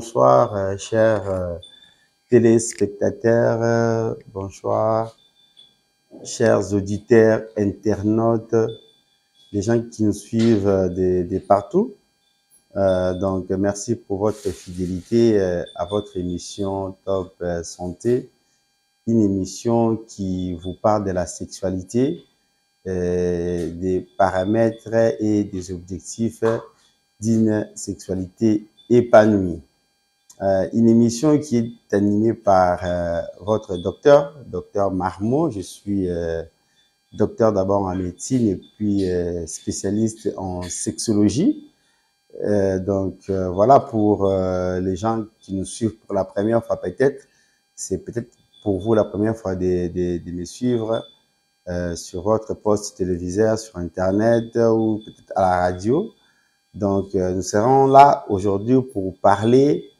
bonsoir, chers téléspectateurs, bonsoir, chers auditeurs, internautes, les gens qui nous suivent de partout. Donc, merci pour votre fidélité à votre émission Top Santé, une émission qui vous parle de la sexualité, des paramètres et des objectifs d'une sexualité épanouie. Une émission qui est animée par votre docteur Marmot. Je suis docteur d'abord en médecine et puis spécialiste en sexologie. Voilà, pour les gens qui nous suivent pour la première fois peut-être, c'est peut-être pour vous la première fois de me suivre sur votre poste téléviseur, sur Internet ou peut-être à la radio. Donc, nous serons là aujourd'hui pour parler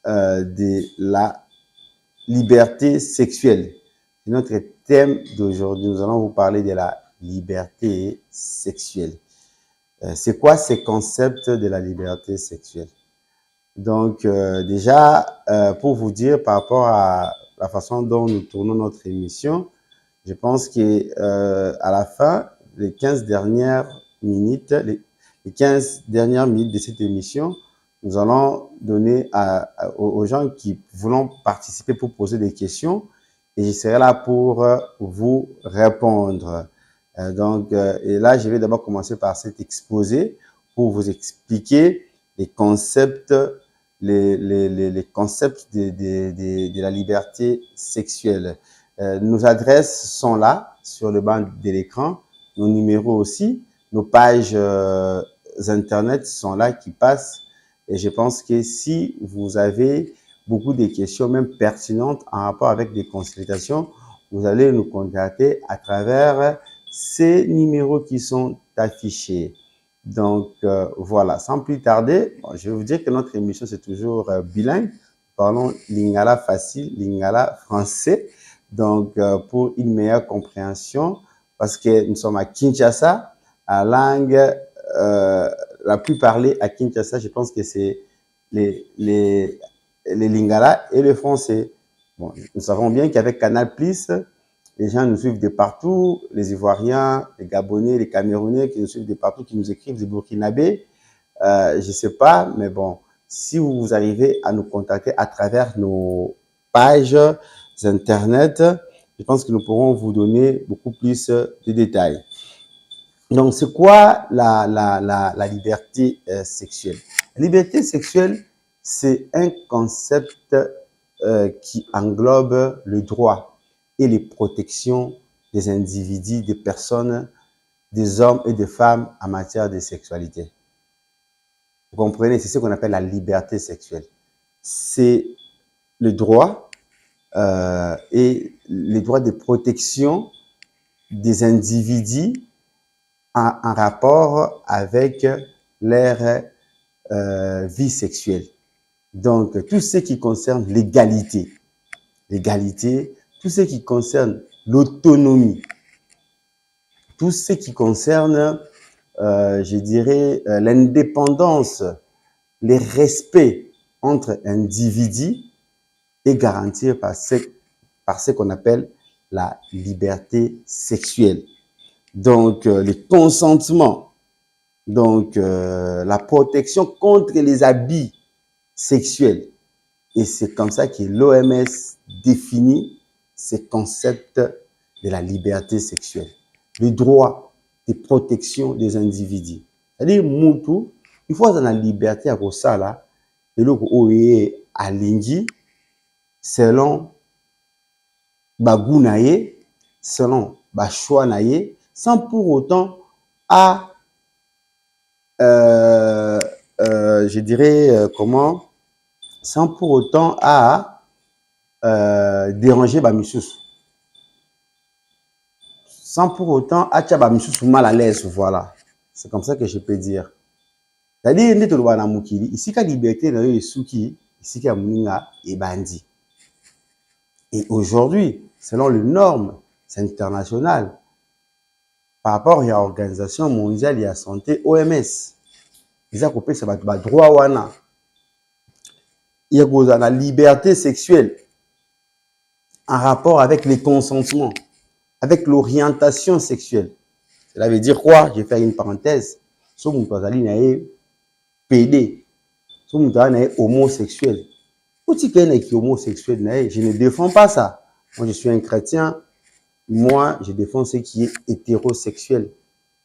de la liberté sexuelle. C'est notre thème d'aujourd'hui. Nous allons vous parler de la liberté sexuelle. C'est quoi ces concepts de la liberté sexuelle? Donc, pour vous dire par rapport à la façon dont nous tournons notre émission, je pense qu'à la fin, les 15 dernières minutes, les 15 dernières minutes de cette émission, nous allons donner aux gens qui voulons participer pour poser des questions et je serai là pour vous répondre. Et là, je vais d'abord commencer par cet exposé pour vous expliquer les concepts, les concepts de la liberté sexuelle. Nos adresses sont là sur le bas de l'écran, nos numéros aussi, nos pages internet sont là qui passent et je pense que si vous avez beaucoup de questions, même pertinentes en rapport avec des consultations, vous allez nous contacter à travers ces numéros qui sont affichés. Donc voilà, sans plus tarder, je vais vous dire que notre émission c'est toujours bilingue. Parlons lingala facile, lingala français. Donc, pour une meilleure compréhension, parce que nous sommes à Kinshasa, la langue la plus parlée à Kinshasa, je pense que c'est les Lingala et le français. Bon, nous savons bien qu'avec Canal+, les gens nous suivent de partout, les Ivoiriens, les Gabonais, les Camerounais qui nous suivent de partout, qui nous écrivent, les Burkinabés. Je ne sais pas, mais bon, si vous arrivez à nous contacter à travers nos pages Internet, je pense que nous pourrons vous donner beaucoup plus de détails. Donc, c'est quoi la liberté sexuelle? La liberté sexuelle, c'est un concept qui englobe le droit et les protections des individus, des personnes, des hommes et des femmes en matière de sexualité. Vous comprenez? C'est ce qu'on appelle la liberté sexuelle. C'est le droit et les droits de protection des individus en rapport avec leur vie sexuelle. Donc, tout ce qui concerne l'égalité, tout ce qui concerne l'autonomie, tout ce qui concerne, je dirais, l'indépendance, le respect entre individus est garanti par ce qu'on appelle la liberté sexuelle. Donc, le consentement, donc la protection contre les abus sexuels. Et c'est comme ça que l'OMS définit ces concepts de la liberté sexuelle. Le droit de protection des individus. C'est-à-dire, Moutou, il faut avoir la liberté à ça là, et le OE à l'Indi, selon Bagounaye, selon Bachouanaye, sans pour autant je dirais comment, sans pour autant déranger Bamissous, sans pour autant attirer Bamissous mal à l'aise, voilà. C'est comme ça que je peux dire. C'est-à-dire, ici, la liberté est souki, ici, la mouninga est bandit. Et aujourd'hui, selon les normes internationales, par rapport à l'Organisation mondiale de la santé, OMS, ils ont coupé ce droit wana. il y a la liberté sexuelle en rapport avec les consentements, avec l'orientation sexuelle. Cela veut dire quoi? Je vais faire une parenthèse. Si vous êtes PD, si vous êtes homosexuel, homosexuel, je ne défends pas ça. Moi, je suis un chrétien. Moi, je défends ce qui est hétérosexuel.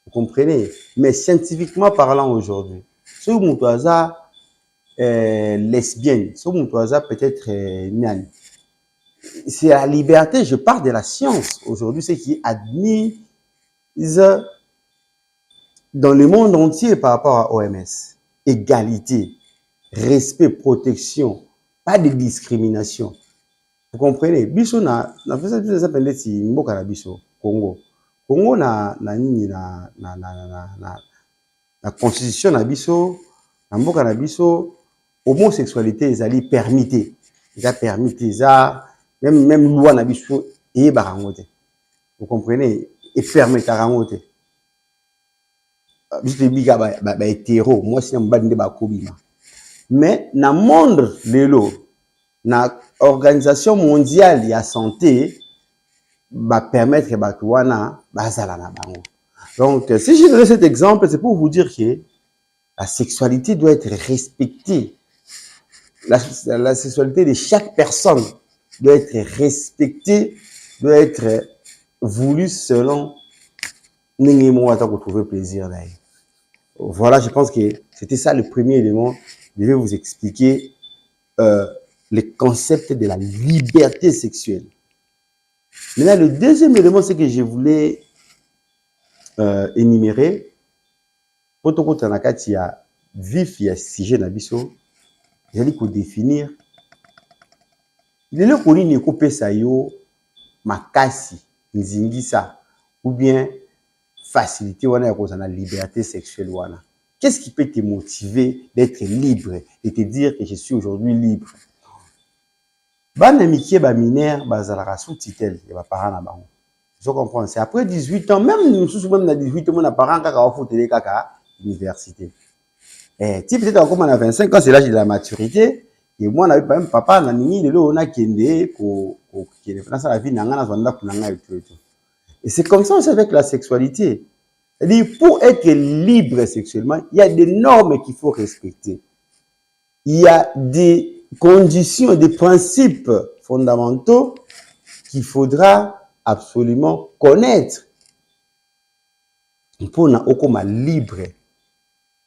Vous comprenez? Mais scientifiquement parlant aujourd'hui, si vous êtes lesbienne, si vous êtes peut-être c'est la liberté, je parle de la science. Aujourd'hui, ce qui est admis dans le monde entier par rapport à OMS. Égalité, respect, protection, pas de discrimination. Vous comprenez? Biso na fait ça pendant si mboka na biso Congo. Congo na constitution na biso, na mboka na biso, homosexualité ezali permité. Eza permité, eza même loi na biso et barangote. Vous comprenez? Et permet barangote. Biso biga ba hétéro, moi si na mbandi ba kobima. Mais na monde lelo na organisation mondiale de la santé va permettre que wana bazala na bango. Donc si je donne cet exemple, c'est pour vous dire que la sexualité doit être respectée. La sexualité de chaque personne doit être respectée, doit être voulue selon n'importe pour trouver plaisir d'ailleurs. Voilà, je pense que c'était ça le premier élément. Je vais vous expliquer le concept de la liberté sexuelle. Maintenant, le deuxième élément, c'est que je voulais énumérer. Pour tout le monde, il y a vif, il y a sujet na biso. J'allais définir. Il est là qu'on y coupe ça yo makasi, nzingisa, ou bien faciliter wana la liberté sexuelle wana. Qu'est-ce qui peut te motiver d'être libre et te dire que je suis aujourd'hui libre? Bana mikie ba mineur bazalaka sous titel ya ba parents na bango. Je comprends, c'est après 18 ans, même nous même na 18 ans mon parents kaka wa fotele kaka université. Si peut-être comme on a 25 ans, c'est l'âge de la maturité. Et moi, on a même papa, on a nini, de l'eau, on a kende, qui est dans la vie, et c'est comme ça aussi avec la sexualité. C'est-à-dire, pour être libre sexuellement, il y a des normes qu'il faut respecter. Il y a des conditions, des principes fondamentaux qu'il faudra absolument connaître. Pour être libre,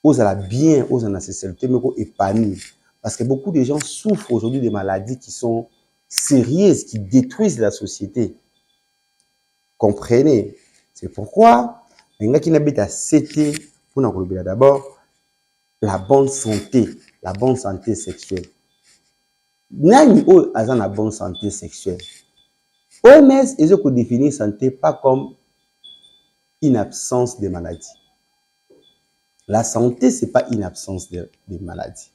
aux à bien, aux à la sexualité, mais aux épanouir. Parce que beaucoup de gens souffrent aujourd'hui de maladies qui sont sérieuses, qui détruisent la société. Comprenez? C'est pourquoi, les gens qui n'habitent à CT, pour nous dire d'abord, la bonne santé sexuelle. Nani o a la bonne santé sexuelle. OMS, ils ont défini santé pas comme une absence de maladie. La santé, ce n'est pas une absence de maladie.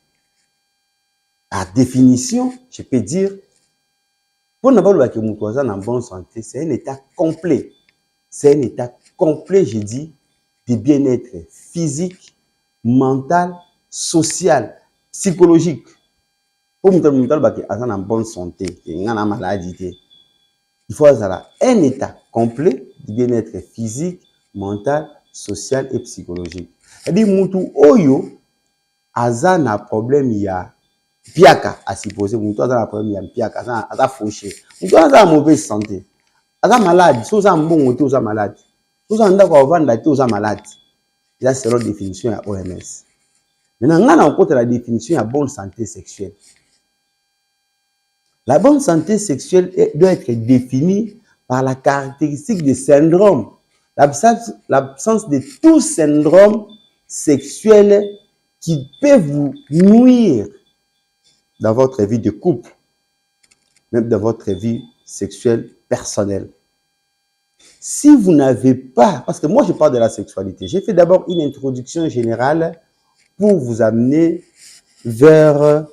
À définition, je peux dire, pour ne pas que mon voisin en bonne santé, c'est un état complet. C'est un état complet, je dis, de bien-être physique, mental, social, psychologique. Pour me dire en bonne santé, il a maladie. Il faut avoir un état complet de bien-être physique, mental, social et psychologique. C'est-à-dire, mutu oyo, aza na problème ya piaka, à supposer, mutu aza na problème ya piaka, aza fauché. Mutu aza na mauvaise santé. Aza malade, si oza mbongo te oza malade. Si oza ndako avanda te oza malade. Ça, c'est la définition ya OMS. Maintenant, on a encore la définition ya bonne santé sexuelle. La bonne santé sexuelle doit être définie par la caractéristique des syndromes. L'absence de tout syndrome sexuel qui peut vous nuire dans votre vie de couple, même dans votre vie sexuelle personnelle. Si vous n'avez pas, parce que moi je parle de la sexualité, j'ai fait d'abord une introduction générale pour vous amener vers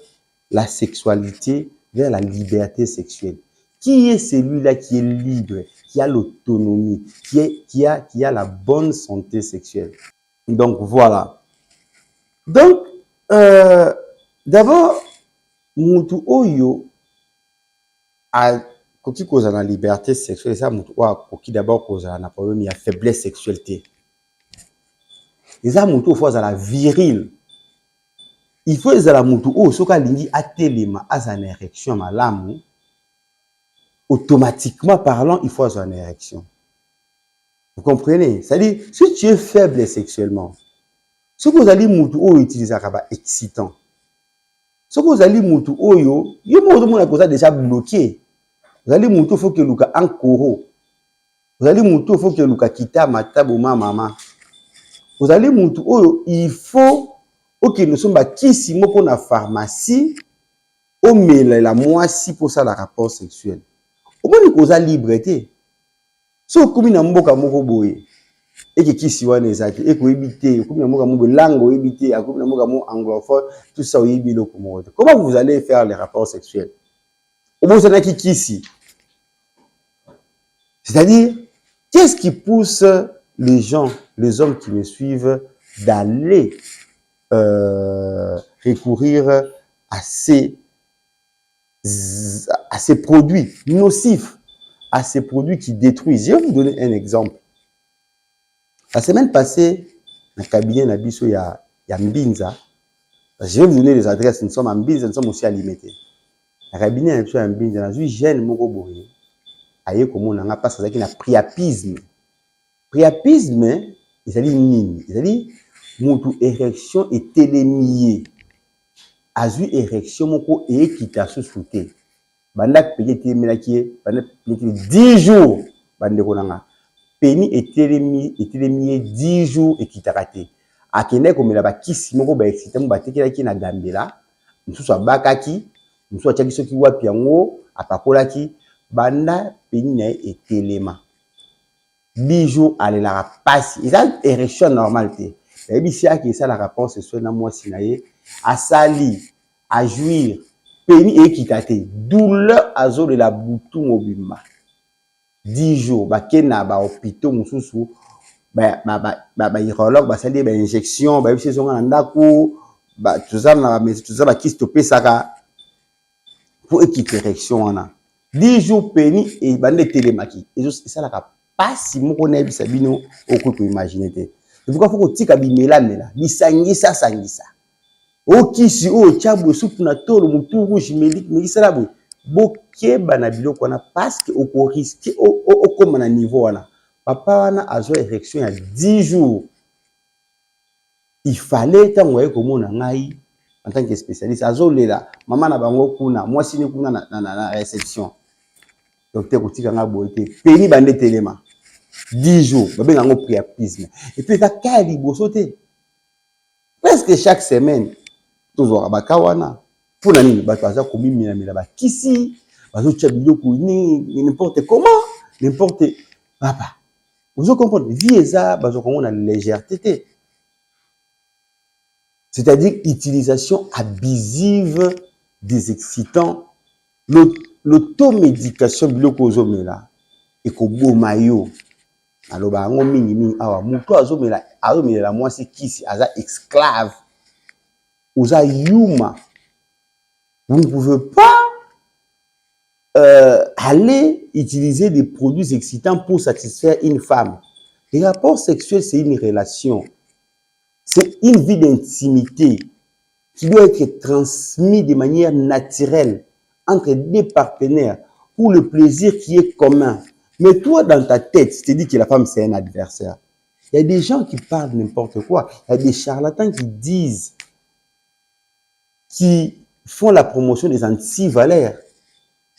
la sexualité, vers la liberté sexuelle. Qui est celui-là qui est libre, qui a l'autonomie, qui a la bonne santé sexuelle? Donc, voilà. Donc, d'abord, mutu oyo a koki kozala na liberté sexuelle, eza mutu oyo akoki d'abord kozala na problème ya faiblesse sexuelle te. Eza mutu oyo faut azala viril. Il faut ezala mutu oyo soki alingi atelema azala na érection malamu, automatiquement parlant, il faut avoir une érection. Vous comprenez? C'est-à-dire, si tu es faible sexuellement, ce que vous allez mutu oyo utiliser un excitant, ce que vous allez mutu oyo, il y a déjà bloqué. Vous allez mutu, il faut que luka en koro. Vous allez mutu, il faut que luka kita mataboma mama. Vous allez mutu oyo, il faut que nous sommes kisi moko na pharmacie, au mêle la moisi pour ça la rapport sexuel. Au moins nous cause liberté. So comme na mboka moko boye, et que kisi wana ezaki, et que éviter, comme na mboka moko langue éviter, comme na mboka moko anglophone, tout ça oyebi lo komo. Comment vous allez faire les rapports sexuels? Au moins ça qui kisi. C'est-à-dire, qu'est-ce qui pousse les gens, les hommes qui me suivent, d'aller recourir à ces produits nocifs, à ces produits qui détruisent? Je vais vous donner un exemple. La semaine passée, dans le cabinet Nabiso, il y a Mbinza. Je vais vous donner les adresses. Nous sommes à Mbinza, nous sommes aussi à Limité. Le cabinet Nabiso à Mbinza, nous sommes jeunes, nous sommes aye comme on a passé avec un priapisme. Priapisme, c'est-à-dire nini? C'est-à-dire, mon érection est télémiée. Azu érection, mon corps est équitation souté. Banda payé melaki, banda payé 10 jours. Banda konanga. Péni est télémiée 10 jours et kitaraté. Akene comme la bakisi, mon corps ba excité, mon bateki ki na gambela. Nous soit bakaki, nous soit tchaki soki wapi yango, apakolaki. Banda péni na est téléma. 10 jours à la passe. Il a une érection normale. Et puis, si il y a la réponse, c'est na moi sinaye, à sali, à jouir, péni et équité, douleur à zo de la boutou mobima. 10 jours, bah, kena, bah, hôpitaux, moussou, urologue, bah, sali, bah, injection, bah, si on a un dako, bah, tout ça, bah, qui stopper ça, pour équiper érection, on a. 10 jours péni et bande télémaki. Et ça, la pas si mon connaît bisabino au coup pour imaginer. Il faut qu'on tika bimela mela, bisangisa sangisa. O kisi o tchabu soupe na tolo mutu rouge melik melisala bo. Boke banabilo kona parce que au risque au comme na niveau wana. Papa wana azo érection il y a 10 jours. Il fallait tant ouais comme on a ngai en tant que spécialiste azo lela maman na bango kuna moi sini kuna na réception. Docteur Koutika nga boité péni bande téléma 10 jours babe nga priapisme et puis ta kali bosoté presque chaque semaine toujours abakawana pour nani bato aza komimina mila ba kisi bazo tchabilo ko ni n'importe comment n'importe papa vous comprenez vie eza bazo komona légèreté, c'est-à-dire utilisation abusive des excitants. L'automédication biloko ozomela ekoboma yo aloba ngo mingi awa muto azomela la mwasi kisi aza esclave oza yuma. Vous ne pouvez pas aller utiliser des produits excitants pour satisfaire une femme. Les rapports sexuels, c'est une relation, c'est une vie d'intimité qui doit être transmise de manière naturelle entre deux partenaires pour le plaisir qui est commun. Mais toi, dans ta tête, tu te dis que la femme, c'est un adversaire. Il y a des gens qui parlent n'importe quoi. Il y a des charlatans qui disent, qui font la promotion des antivaleurs.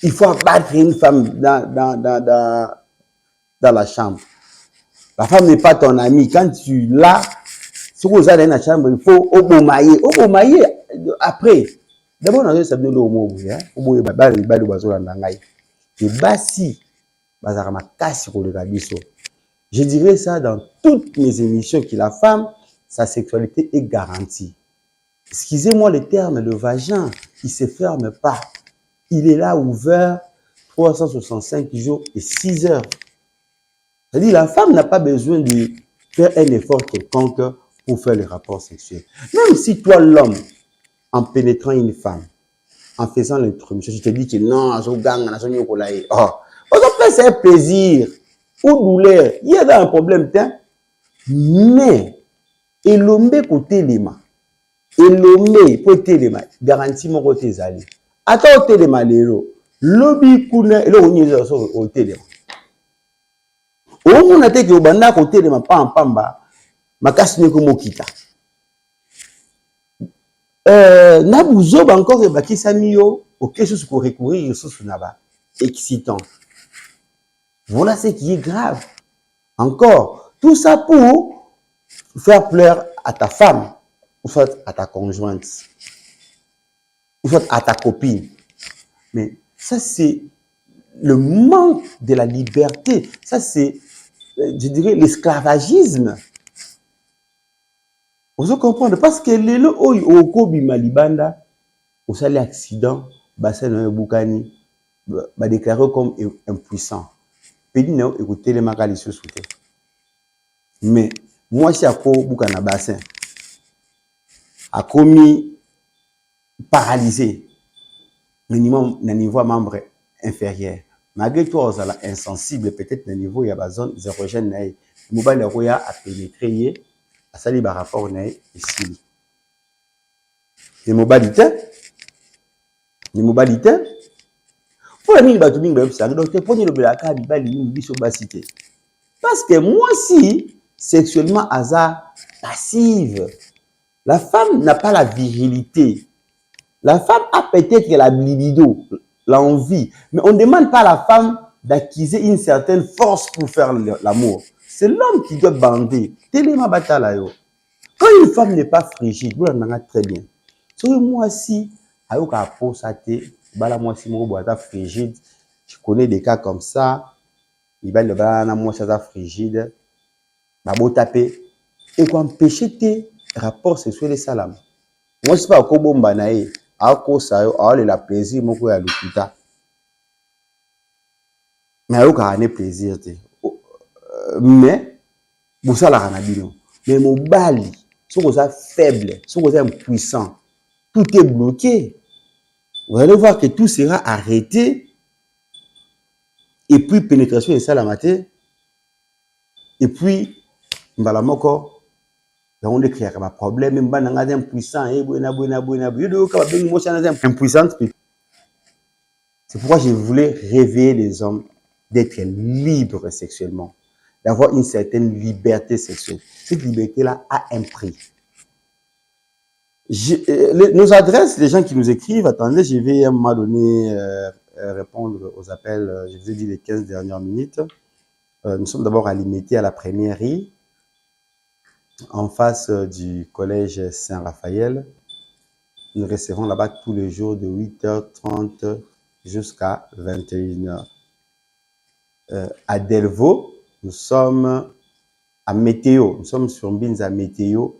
Il faut abattre une femme dans la chambre. La femme n'est pas ton amie. Quand tu l'as, si vous allez dans la chambre, il faut obomailler. Obomailler, après. D'abord, on a dit le mot, je dirais ça dans toutes mes émissions, que la femme, sa sexualité est garantie. Excusez-moi le terme, le vagin, il ne se ferme pas. Il est là ouvert 365 jours et 6 heures. C'est-à-dire la femme n'a pas besoin de faire un effort quelconque pour faire les rapports sexuels. Même si toi, l'homme, en pénétrant une femme, en faisant l'introduction, je te dis que non, oh, c'est un plaisir ou douleur. Il y a un problème, mais elombe côté lema, elombe côté lema, garantie mon côté zali. Attends côté lema lelo, lobby kuna elo onyezo so côté lema. On a été que banda côté lema pamba, makasi ne ko mokita. Nabuzo encore baki samio, ok, chose pour recourir sur naba excitant. Voilà ce qui est grave. Encore, tout ça pour faire pleurer à ta femme, ou soit à ta conjointe, ou soit à ta copine. Mais ça, c'est le manque de la liberté. Ça, c'est, je dirais, l'esclavagisme. Vous comprenez? Parce que les lots, au Kobi Malibanda, au sale accident, bassin de Boukani, déclaré comme impuissant. Pédino, écoutez les macalis sous soutien. Mais moi, si à quoi Boukana bassin, a commis paralysé, minimum d'un niveau membre inférieur. Malgré tout, on est insensible, peut-être d'un niveau, il y a une zone zérogène. Le mobile a pénétré, à ça, il y a un rapport ici. Les mobilités, pour la mine, parce que moi aussi, sexuellement, hasard passive. La femme n'a pas la virilité. La femme a peut-être la libido, l'envie, mais on ne demande pas à la femme d'acquérir une certaine force pour faire l'amour. C'est l'homme qui doit bander. Tellement bataille. Quand une femme n'est pas frigide, vous l'en avez très bien. Si moi aussi, avec la peau saté, moi si moi frigide, je connais des cas comme ça. Il va le bala moi ça frigide, beau taper et qu'on empêcher tes rapports sexuels et salam. Moi c'est pas au bomba nae. A cause ça, la plaisir, mon à l'hôpital. Mais à aucun plaisir. Mais, vous ça la ranabino. Mais mon bali, si vous êtes faible, si vous êtes impuissant, tout est bloqué. Vous allez voir que tout sera arrêté. Et puis, pénétration et ça la matin. Et puis, mbalamoko. On décrit un problème, même si on est impuissant, c'est pourquoi je voulais réveiller les hommes d'être libres sexuellement, d'avoir une certaine liberté sexuelle. Cette liberté-là a un prix. Nos adresses, les gens qui nous écrivent, attendez, je vais à un moment donné répondre aux appels, je vous ai dit les 15 dernières minutes. Nous sommes d'abord à Limité à la première rue, en face du collège Saint-Raphaël. Nous recevons là-bas tous les jours de 8h30 jusqu'à 21h. À Delvaux, nous sommes à Météo. Nous sommes sur Mbinza Météo.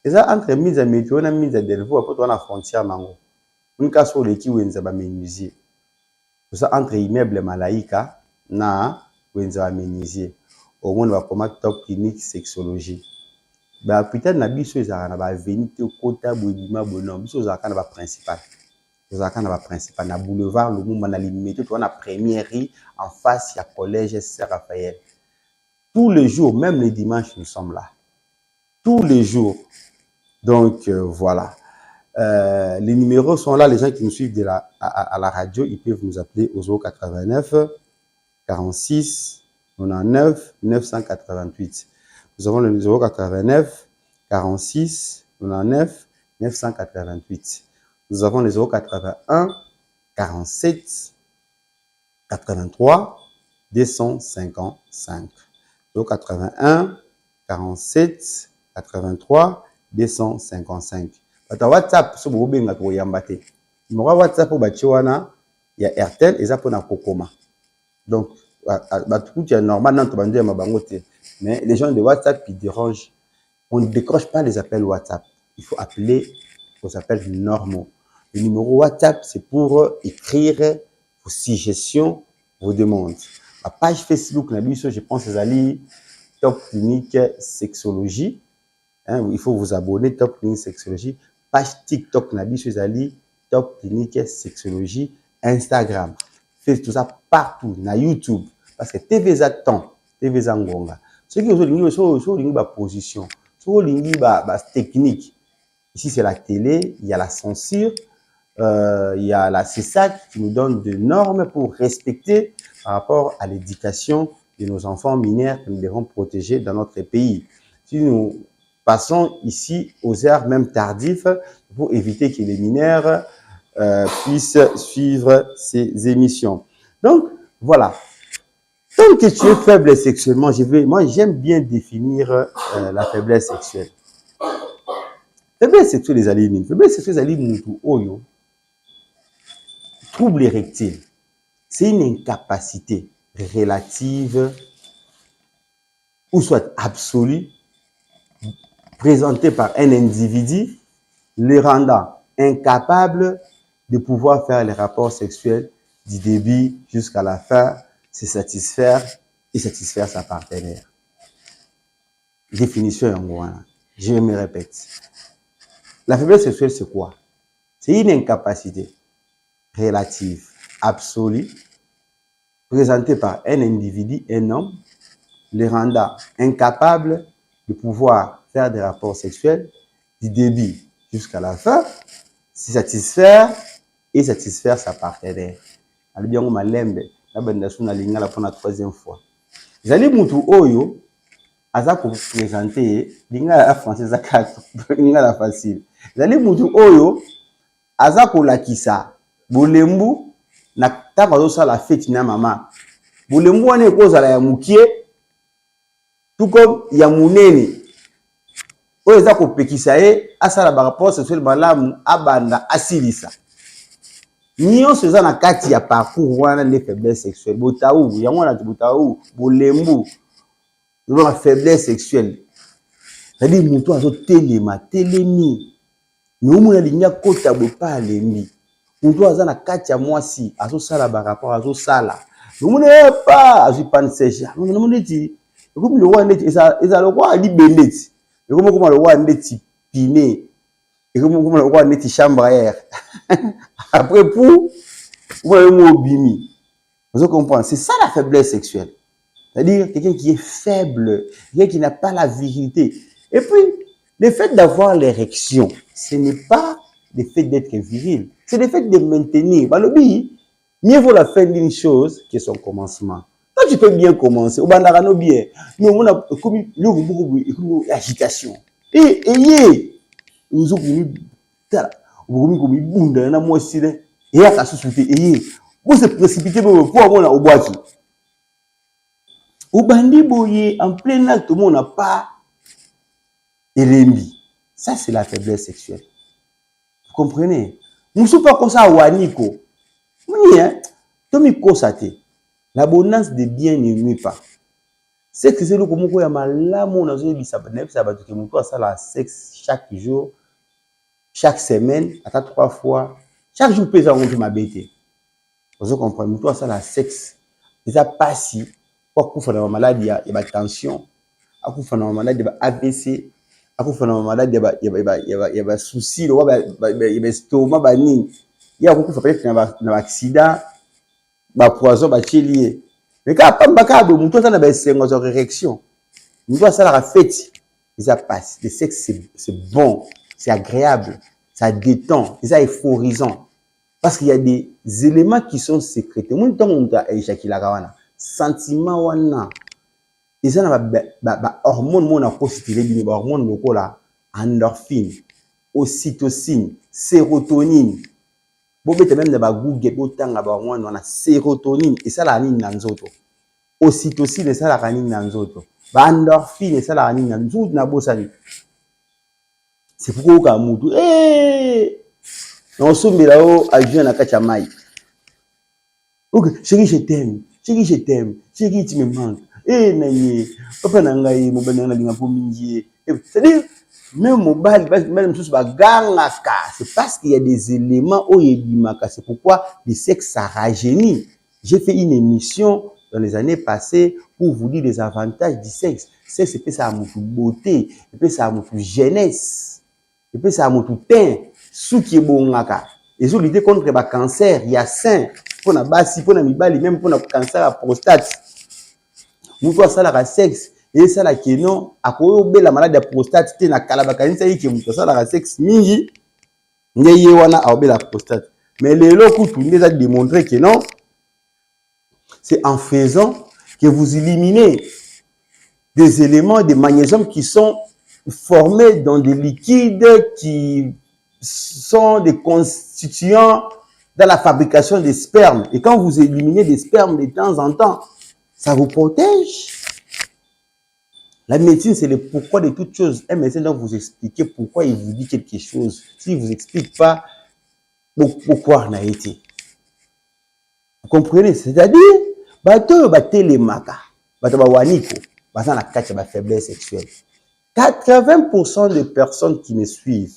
Et ça, entre Mbinza Météo et Mbinza Delvaux, après, on a la frontière. On a sur les qui ou Mbinza Ménuisier. Ça, entre immeuble Malaïka, na Mbinza Ménuisier. Au moins, on va commencer top clinique sexologie. Bah, peut-être na biso ezaka na avenue kota boyima bonom biso ezaka na principal. Ezaka na principal na boulevard Lumumba na Limité, on a première rue en face il y a collège Saint-Raphaël. Tous les jours, même les dimanches, nous sommes là. Tous les jours. Donc voilà. Les numéros sont là, les gens qui nous suivent à la radio, ils peuvent nous appeler au 089 46 99 988. Nous avons le 089 46 99 988. Nous avons le 081 47 83 255. 081 47 83 255. Votre WhatsApp, si vous avez un WhatsApp pour Bachiwana, il y a RTL et ça pour Kokoma. Donc, c'est normal, mais les gens de WhatsApp qui dérangent, on ne décroche pas les appels WhatsApp. Il faut appeler aux appels normaux. Le numéro WhatsApp, c'est pour écrire vos suggestions, vos demandes. Ma page Facebook, je pense que c'est Top Clinique Sexologie. Il faut vous abonner, Top Clinique Sexologie. Page TikTok, c'est TikTok, clinique, sexologie, Instagram. Fait tout ça partout, na YouTube. Parce que TV za temps, TV za ngonga. Ce qui est aujourd'hui, position, technique. Ici, c'est la télé, il y a la censure, il y a la CESAC qui nous donne des normes pour respecter par rapport à l'éducation de nos enfants mineurs que nous devons protéger dans notre pays. Si nous passons ici aux heures même tardives pour éviter que les mineurs puissent suivre ces émissions. Donc, voilà. Tant que tu es faible sexuellement, moi j'aime bien définir la faiblesse sexuelle. Faiblesse sexuelle des aliens. Faiblesse sexuelle des aliens, oyo. Trouble érectile. C'est une incapacité relative ou soit absolue présentée par un individu, le rendant incapable de pouvoir faire les rapports sexuels du début jusqu'à la fin, se satisfaire et satisfaire sa partenaire. Définition en gros, je me répète. La faiblesse sexuelle, c'est quoi? C'est une incapacité relative, absolue, présentée par un individu, un homme, le rendant incapable de pouvoir faire des rapports sexuels du début jusqu'à la fin, se satisfaire et satisfaire sa partenaire. Alors bien, on m'a l'aimé, la bandation a l'ingala pour la troisième fois. Zali mutu oyo, aza ko présenter, l'ingala français zakat, l'ingala facile. Zali mutu oyo, aza ko lakisa, bolembu, na tabazo sa la fête na mama. Bolembu wane koza la ya mukie, tout comme ya munene. Oyo eza ko pekisa ye, asala ba rapport sexuel malamu, abanda asilisa. Nyonso eza na kati ya parcours wana de faiblesse sexuelle. Botaou, yango na botaou, bolembu. La faiblesse sexuelle. C'est-à-dire mutu azo telema, telemi. Mais omona linya kota bo pa lembi. Mutu aza na kati ya mwasi, azo sala ba rapport, azo sala. Omona pas, azo panseja. Omona ti, comme le roi ndeti eza le roi ali bendeti. Et comme le roi ndeti piné. Et comme le roi ndeti chambre à air. Après pour vous avez un bimi. Vous comprenez? C'est ça la faiblesse sexuelle. C'est-à-dire quelqu'un qui est faible, quelqu'un qui n'a pas la virilité. Et puis, le fait d'avoir l'érection, ce n'est pas le fait d'être viril, c'est le fait de maintenir. Mieux vaut la fin d'une chose que son commencement. Quand tu peux bien commencer, au bandarano bien, mais on a comme une agitation. Et nous avons comme une bunda na moi aussi et à se souter et vous se précipiter pour avoir au boîtier. Au bandi boye en plein acte tout le monde n'a pas elembi. Ça c'est la faiblesse sexuelle. Vous comprenez? Nous sommes pas comme ça waniko. Moni hein, tomi kosate. L'abondance de bien ne nuit pas. C'est que c'est le comment ya malamu on a zo bisa ba to ke muto asala sexe chaque jour. Chaque semaine, à 3 fois, chaque jour, peut-être, on peut m'habiter. Vous comprenez, toi, ça, la sexe, déjà pas si, pour qu'on fasse une maladie, il y a tension, pour qu'on fasse une maladie, il y a AVC, pour qu'on fasse une maladie, il y a souci, il y a estomac, il y a beaucoup de peut-être un accident, un poison, un lié. Mais quand on parle de toi, ça n'a pas de réaction. Toi, ça, la fête, déjà passe. Le sexe, c'est bon. C'est agréable, ça détend, c'est euphorisant. Parce qu'il y a des éléments qui sont sécrétés. Mon temps, on a éjaculé la sentiment wana. Et ça, na hormone mon a constitué des hormones locaux là, endorphine, ocytocine, sérotonine. Bon, mais même na Google, autant na hormone wana sérotonine et ça la nini nanzoto. Ocytocine et ça la nini nanzoto. Endorphine et ça la nini nanzoto na bosani. C'est pourquoi on a dit, on se met là-haut à jouer à la maille. Ok, chérie, je t'aime. Chérie, je t'aime. Chérie, tu me manques. Naye, papa nangaye, mon ben nangaye pour mingier. C'est-à-dire, même mon bal, même chose va gangaka. C'est parce qu'il y a des éléments où il y a c'est pourquoi le sexe ça rajeunit. J'ai fait une émission dans les années passées pour vous dire les avantages du sexe. Sexe, c'est ça à mon beauté, c'est ça à mon jeunesse. Et puis ça a mon tout teint, sous qui est bon ngaka. ils ont l'idée contre le cancer, il y a sain, pour la basi, pour la mibali, même pour le cancer à prostate. Nous quoi ça la sexe et ça la qui non à quoi la maladie de prostate t'es na kalabakani ça y qui est ça la sexe mingi n'y wana a la prostate. Mais les locaux tout les a démontré que non, c'est en faisant que vous éliminez des éléments de magnésium qui sont formés dans des liquides qui sont des constituants dans la fabrication des spermes. Et quand vous éliminez des spermes de temps en temps, ça vous protège. La médecine, c'est le pourquoi de toutes choses. Un médecin doit vous expliquer pourquoi il vous dit quelque chose. S'il ne vous explique pas pourquoi on a été. Vous comprenez? C'est-à-dire, bateau les maka, bateau waniko, bateau la cache la faiblesse sexuelle. 80% des personnes qui me suivent,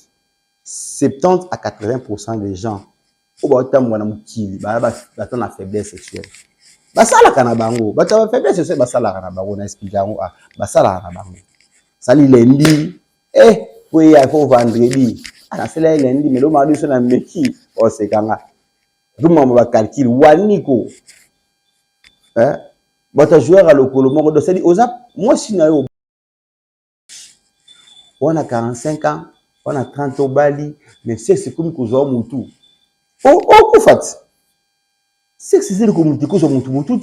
70 à 80% des gens, au bateau mwana mukili, bateau la faiblesse sexuelle. Basala kanabango, bateau faiblesse sexuelle, basala kanabango, na expliquant basala kanabango. Sali lundi, oui, il faut vendredi. Ah, c'est lundi, mais le mardi, c'est un meki, oh c'est kanga. Tout le monde va calculer. Waniko. Hein? Votre joueur à l'ocolo. Moi, si on a 45 ans, on a 30 au Bali, mais c'est comme que vous avez tout. Oh, fait. C'est le communauté que vous avez tout.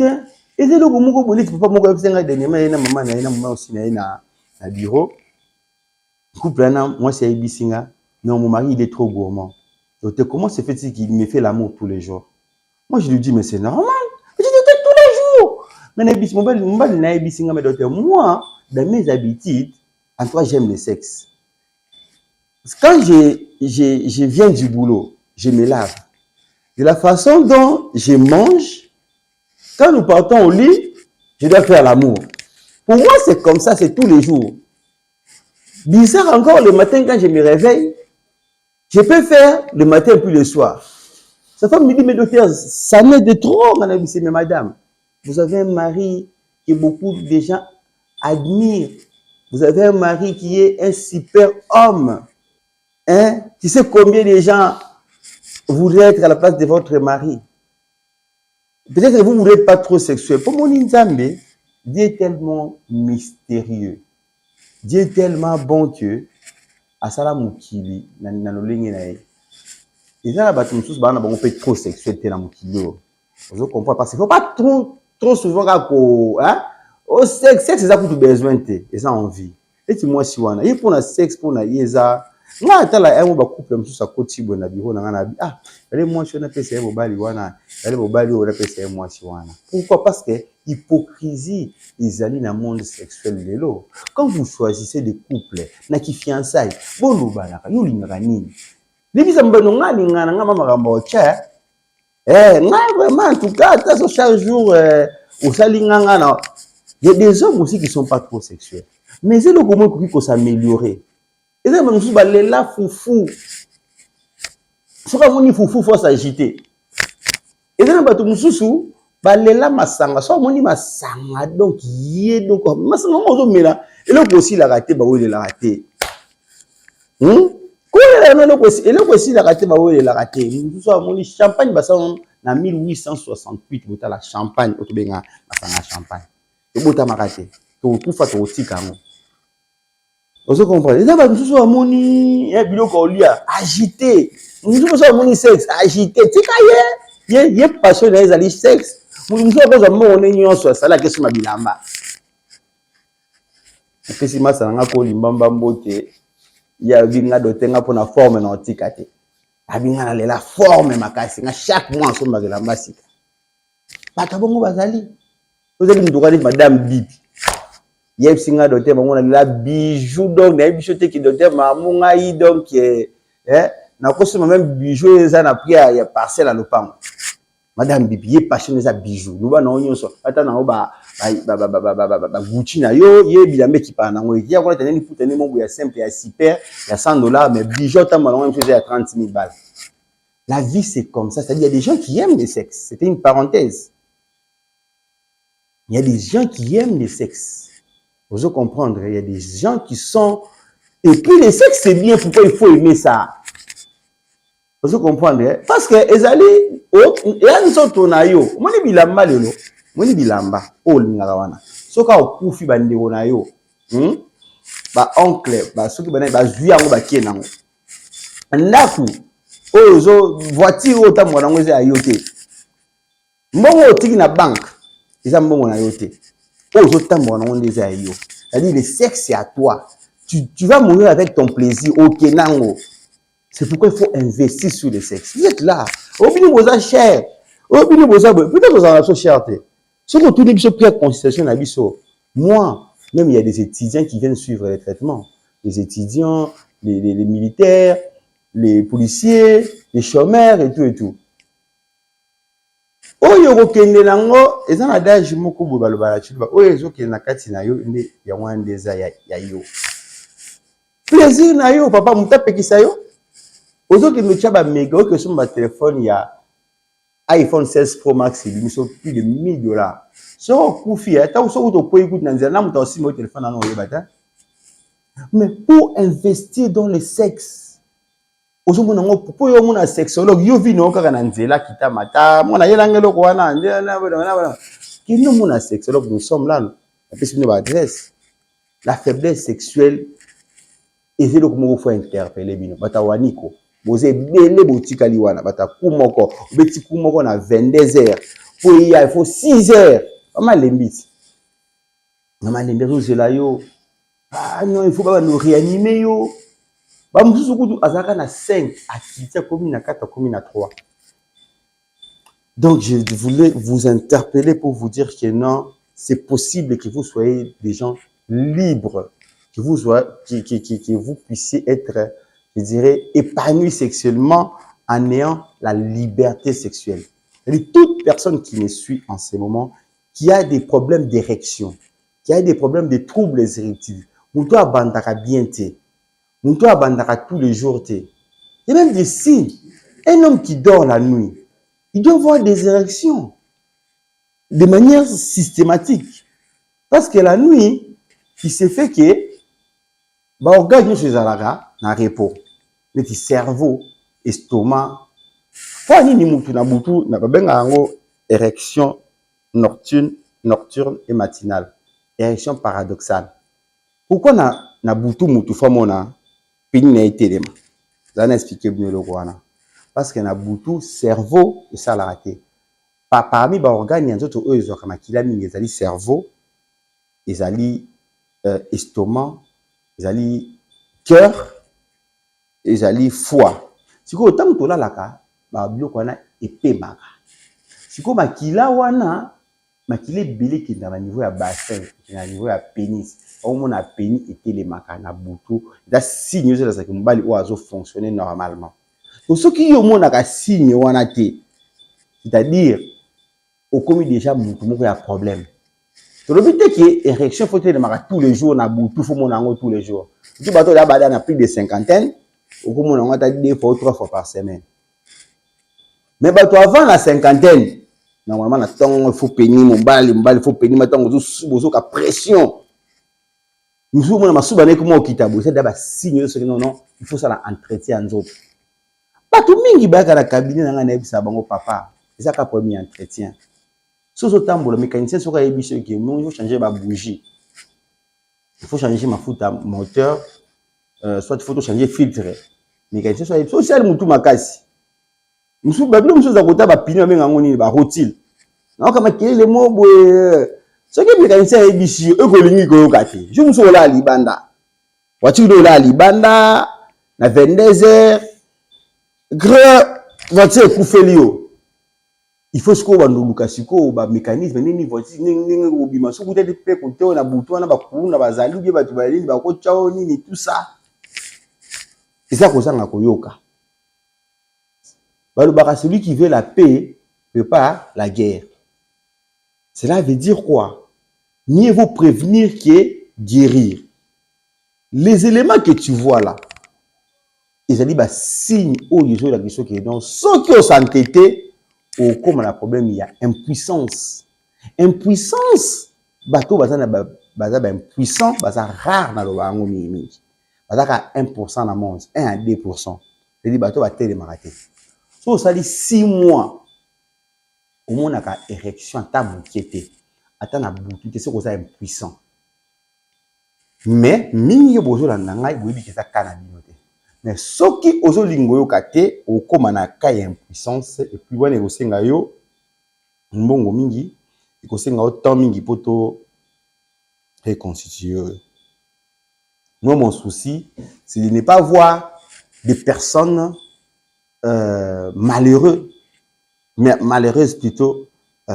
Et c'est le communauté que vous avez tout. Papa, moi, je vais maman aussi na bureau. Couple, moi, c'est Ibisinga. Non, mon mari, il est trop gourmand. Donc, comment c'est fait qu'il me fait l'amour tous les jours? Moi, je lui dis, mais c'est normal. Je dis, tous les jours. Mais moi, dans mes habitudes, en toi, j'aime le sexe. Quand je viens du boulot, je me lave. De la façon dont je mange, quand nous partons au lit, je dois faire l'amour. Pour moi, c'est comme ça, c'est tous les jours. Bizarre encore, le matin, quand je me réveille, je peux faire le matin puis le soir. Sa femme me dit, mais docteur, ça n'est de trop, madame, mais madame, vous avez un mari que beaucoup de gens admirent. Vous avez un mari qui est un super homme. Hein? Tu sais combien de gens voudraient être à la place de votre mari? Peut-être que vous ne voulez pas trop sexuel. Pour mon Nzambe, Dieu est tellement mystérieux. Dieu est tellement bon que, à Salamukili, et là, on fait trop sexuel, vous comprenez? Parce qu'il ne faut pas trop souvent, hein? Au sexe, c'est ça que tu as besoin, et ça envie. Et tu moi, si on a, il pour le sexe, pour la yéza, moi, tu as un couple, comme ça, côté, bon, na bureau, ah, allez, moi, je n'ai pas essayé, allez, moi, si on a. Pourquoi? Parce que l'hypocrisie, ils allaient dans le monde sexuel, quand vous choisissez des couples, na qui fiançailles, bon, nous, balaka, nous, l'ingrani. Les bisambes, vraiment, en tout cas, chaque jour, au salinganga, il y a des hommes aussi qui ne sont pas trop sexuels. Mais c'est le comment qu'il faut s'améliorer. Et là, même si vous allez là, foufou. Si vous avez foufou, il faut s'agiter. Et là, vous allez là, masanga. Si vous avez masanga, donc, yé, donc, masanga, on va là. Et là, aussi, la raté, bah, oui, la raté. Et là, aussi, la raté, bah, oui, la raté. Nous avons champagne, bah, ça, en 1868, vous avez la champagne, vous avez la champagne. Vous avez la raté. Vous avez aussi, vous comprenez? Nous avons agité. Nous avons sexe, agité. Il y a passion dans les sexe. Nous avons ça la question de bilamba. Si ma sanga ko limbamba mbote ya binga dotenga pour la forme na otikate. Abinga na la forme makasi na chaque mois so magela masika. Bata bongo bazali. Vous allez me dire madame Bibi. Yeb singa docteur bango na la bijou donc na bijou te ki docteur mamunga yi donc na koso même bijou eza na prière ya parcelle à lopango. Madame Bibi ye passion eza bijou. Luba na onyoso ata na ba Gucci na yo ye bilambe ki pa na ngo ya ko tene ni futene mongo ya simple ya super ya $100 mais bijou ta malon même chose à 30 000 balles. La vie c'est comme ça, c'est-à-dire il y a des gens qui aiment le sexe. C'était une parenthèse. Il y a des gens qui aiment le sexe. Vous comprendre, il y a des gens qui sont... Et puis le sexe, c'est bien, pourquoi il faut aimer ça? Vous comprenez? Parce que ezali ya nzoto na yo moni bilamba lelo moni bilamba o lingaka wana soka okufi bandeko na yo ba oncle ba soki bana ba zwi yango bakie nango ndaku oyo zo voiture oyo tambola nango eza ya yo te mbongo otiki na banque eza mbongo na yo te oyo ozotambola nango nde eza ya yo. C'est-à-dire le sexe c'est à toi. Tu vas mourir avec ton plaisir. Ok, nango. C'est pourquoi il faut investir sur le sexe. Vous êtes là. Obini boza cher. Obini boza peut-être que vous en avez cher. Ce que tout le monde peut considération à biso. Moi, même il y a des étudiants qui viennent suivre les traitements. Les étudiants, les militaires, les policiers, les chômeurs et tout et tout. Oyo kokende nango eza na daji moko bo balobala chiba oyo ezokende na kati na yo nde ya wande eza ya yo plaisir na yo papa mutapekisa yo ozokende chaba mega oyo kesomba téléphone ya iPhone 16 Pro Max biso plus de $1000 so kufi ata so to poyi kutu na nzela na muta osimo téléphone na no yebata mais pour investir dans le sexe ozomona ngo po yo mona sexologue yo vino kaka na nzela kita mata mona yelangelo ko wana ndela kino mona sexologue nous sommes là parce que adresse la faiblesse sexuelle et c'est le comment faut interpeller bino bata waniko boze belé botikali wana bata kumoko beti kumoko na 22h pour il faut 6h mama lembisi zela yo ah non il faut pas nous réanimer yo. Donc, je voulais vous interpeller pour vous dire que non, c'est possible que vous soyez des gens libres, que vous puissiez être, je dirais, épanouis sexuellement en ayant la liberté sexuelle. Et toute personne qui me suit en ce moment, qui a des problèmes d'érection, qui a des problèmes de troubles érectiles, vous doit abandonner bien té. On doit abandonner tous les jours. Il y a même des signes. Un homme qui dort la nuit, il doit avoir des érections de manière systématique. Parce que la nuit, il se fait que l'organe chez Zalaga n'a repos. Mais le cerveau, estomac, érection nocturne et matinale. Érection paradoxale. Pourquoi na butu mutu famona pini na etelema zana expliquer bien le wana parce que na butu cerveau et ça la raté parmi ba organes nzoto oyo ezoka makila mingi ezali cerveau ezali estomac ezali cœur ezali foie siko tant to la laka ba biloko wana epemaka siko makila wana makila ebele ki na niveau ya bassin na niveau ya pénis au mon pénis était les makana butu da signe ça que mbali oiseau fonctionner normalement pour ceux qui au mon aka signe wana té c'est-à-dire au commis déjà butu moko ya problème to le but que érection faut être maka tous les jours na butu faut mon ango tous les jours tu bato là bada na plus de cinquantaine au mon ango ta 2 fois ou 3 fois par semaine mais bato avant la cinquantaine normalement na temps il faut pénis mbali faut pénis maintenant bozo ka pression. Nous sommes dans soubané comme au kitabo, c'est d'abord signe ce que non il faut ça l'entretien en autres. Pas tout mingi baka la cabinet na na bisa bango papa. C'est ça ka premier entretien. Soso tambo le mécanicien soka yebiso que il faut changer ma bougie. Il faut changer ma mafuta moteur soit il faut changer filtre. Mécanicien soit social mutu makasi. Musu babilo musu za kota ba pino menga ngoni ba rotile. Na kama kelele mobo ce qui est mécanicien est ici, eux colingi koyokate. Je me suis là à Libanda. Voiture là à Libanda, na 22h. Grand voiture koufelio. Il faut ce qu'on va nous lukasiko ba mécanisme nini voiture nini obima so peut être pe kote na butu na ba kulu na bazali bien ba tubalini ba ko chao nini tout ça. C'est ça qu'on s'en koyoka. Balobaka celui qui veut la paix prépare la guerre. Cela veut dire quoi? Mieux vaut prévenir que guérir. Les éléments que tu vois là, ils ont dit bah signe ou les choses la question qui est donc ceux qui ont s'entêté au comme le problème il y a impuissance. Impuissance bateau bazana baza impuissant baza rare na lo bango mingi. Baza ka 1% na monde, 1 à 2%. C'est dit bateau va tellement raté. So, ça dit 6 mois. Au moins, on a une érection, à ta bouquette. À ta bouquette, c'est qu'on a impuissant. Mais, mingi bozo la nangai, boyebi kesa kanabinote. Mais, ce qui ozo lingoyo kate, au komana ka impuissance, et puis, wane gosenga yo, mbongo mingi, et gosenga yo temps mingi poto reconstituer. Moi, mon souci, c'est de ne pas voir des personnes malheureuses, mais malheureuses plutôt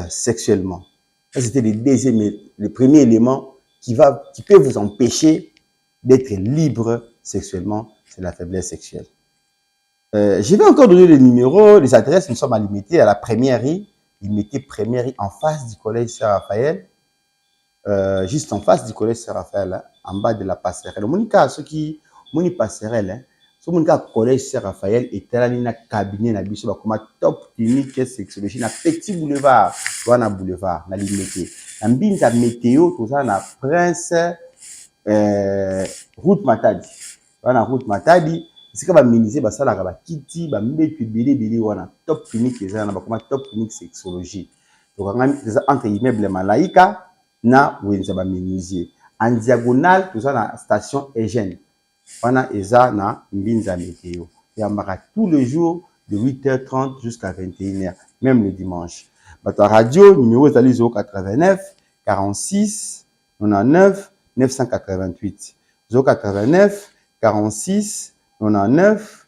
sexuellement. C'était le premier élément qui peut vous empêcher d'être libre sexuellement, c'est la faiblesse sexuelle. Je vais encore donner les numéros, les adresses, nous sommes à limiter à la première rue, limiter première rue en face du collège Saint-Raphaël, juste en face du collège Saint-Raphaël, hein, en bas de la passerelle. Monica, ceux qui moni passerelle, hein, ce monika collège Saint-Raphaël est là na cabinet na biso comme top clinique sexologie na petit boulevard, na boulevard na limité. Na mbinza météo tout ça na Prince route Matadi. Na route Matadi, c'est que ba miniser ba sala ba kiti ba mbetu bili wana top clinique ezana na ba comme top clinique sexologie. Donc entre immeuble Malaika na wenza ba menuisier. En diagonale tout ça na station Eugène. Wana eza na mbinza météo. Et on marque tous les jours de 8h30 jusqu'à 21h, même le dimanche. Votre radio, numéro est 089 46 99 988. 089 46 99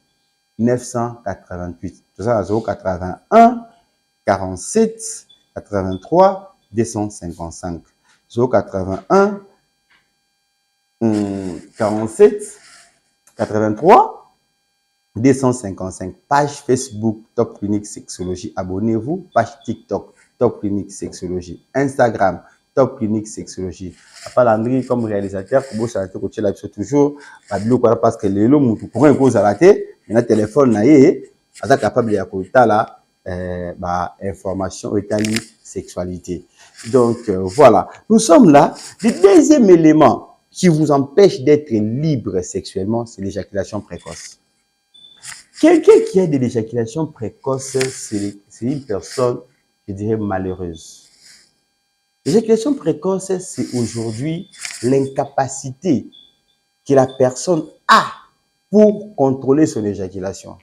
988. Tout ça à 081 47 83 255. 081 47 83 255. Page Facebook Top Clinique Sexologie. Abonnez-vous. Page TikTok Top Clinique Sexologie. Instagram Top Clinique Sexologie. Après Landry comme réalisateur, pour vous arrêter coacher là toujours. Parce que les lots pour un cause arrêté, il y a un téléphone là et à capable de côté là information étali sexualité. Donc voilà, nous sommes là. Le deuxième élément qui vous empêche d'être libre sexuellement, c'est l'éjaculation précoce. Quelqu'un qui a de l'éjaculation précoce, c'est une personne, je dirais, malheureuse. L'éjaculation précoce, c'est aujourd'hui l'incapacité que la personne a pour contrôler son éjaculation.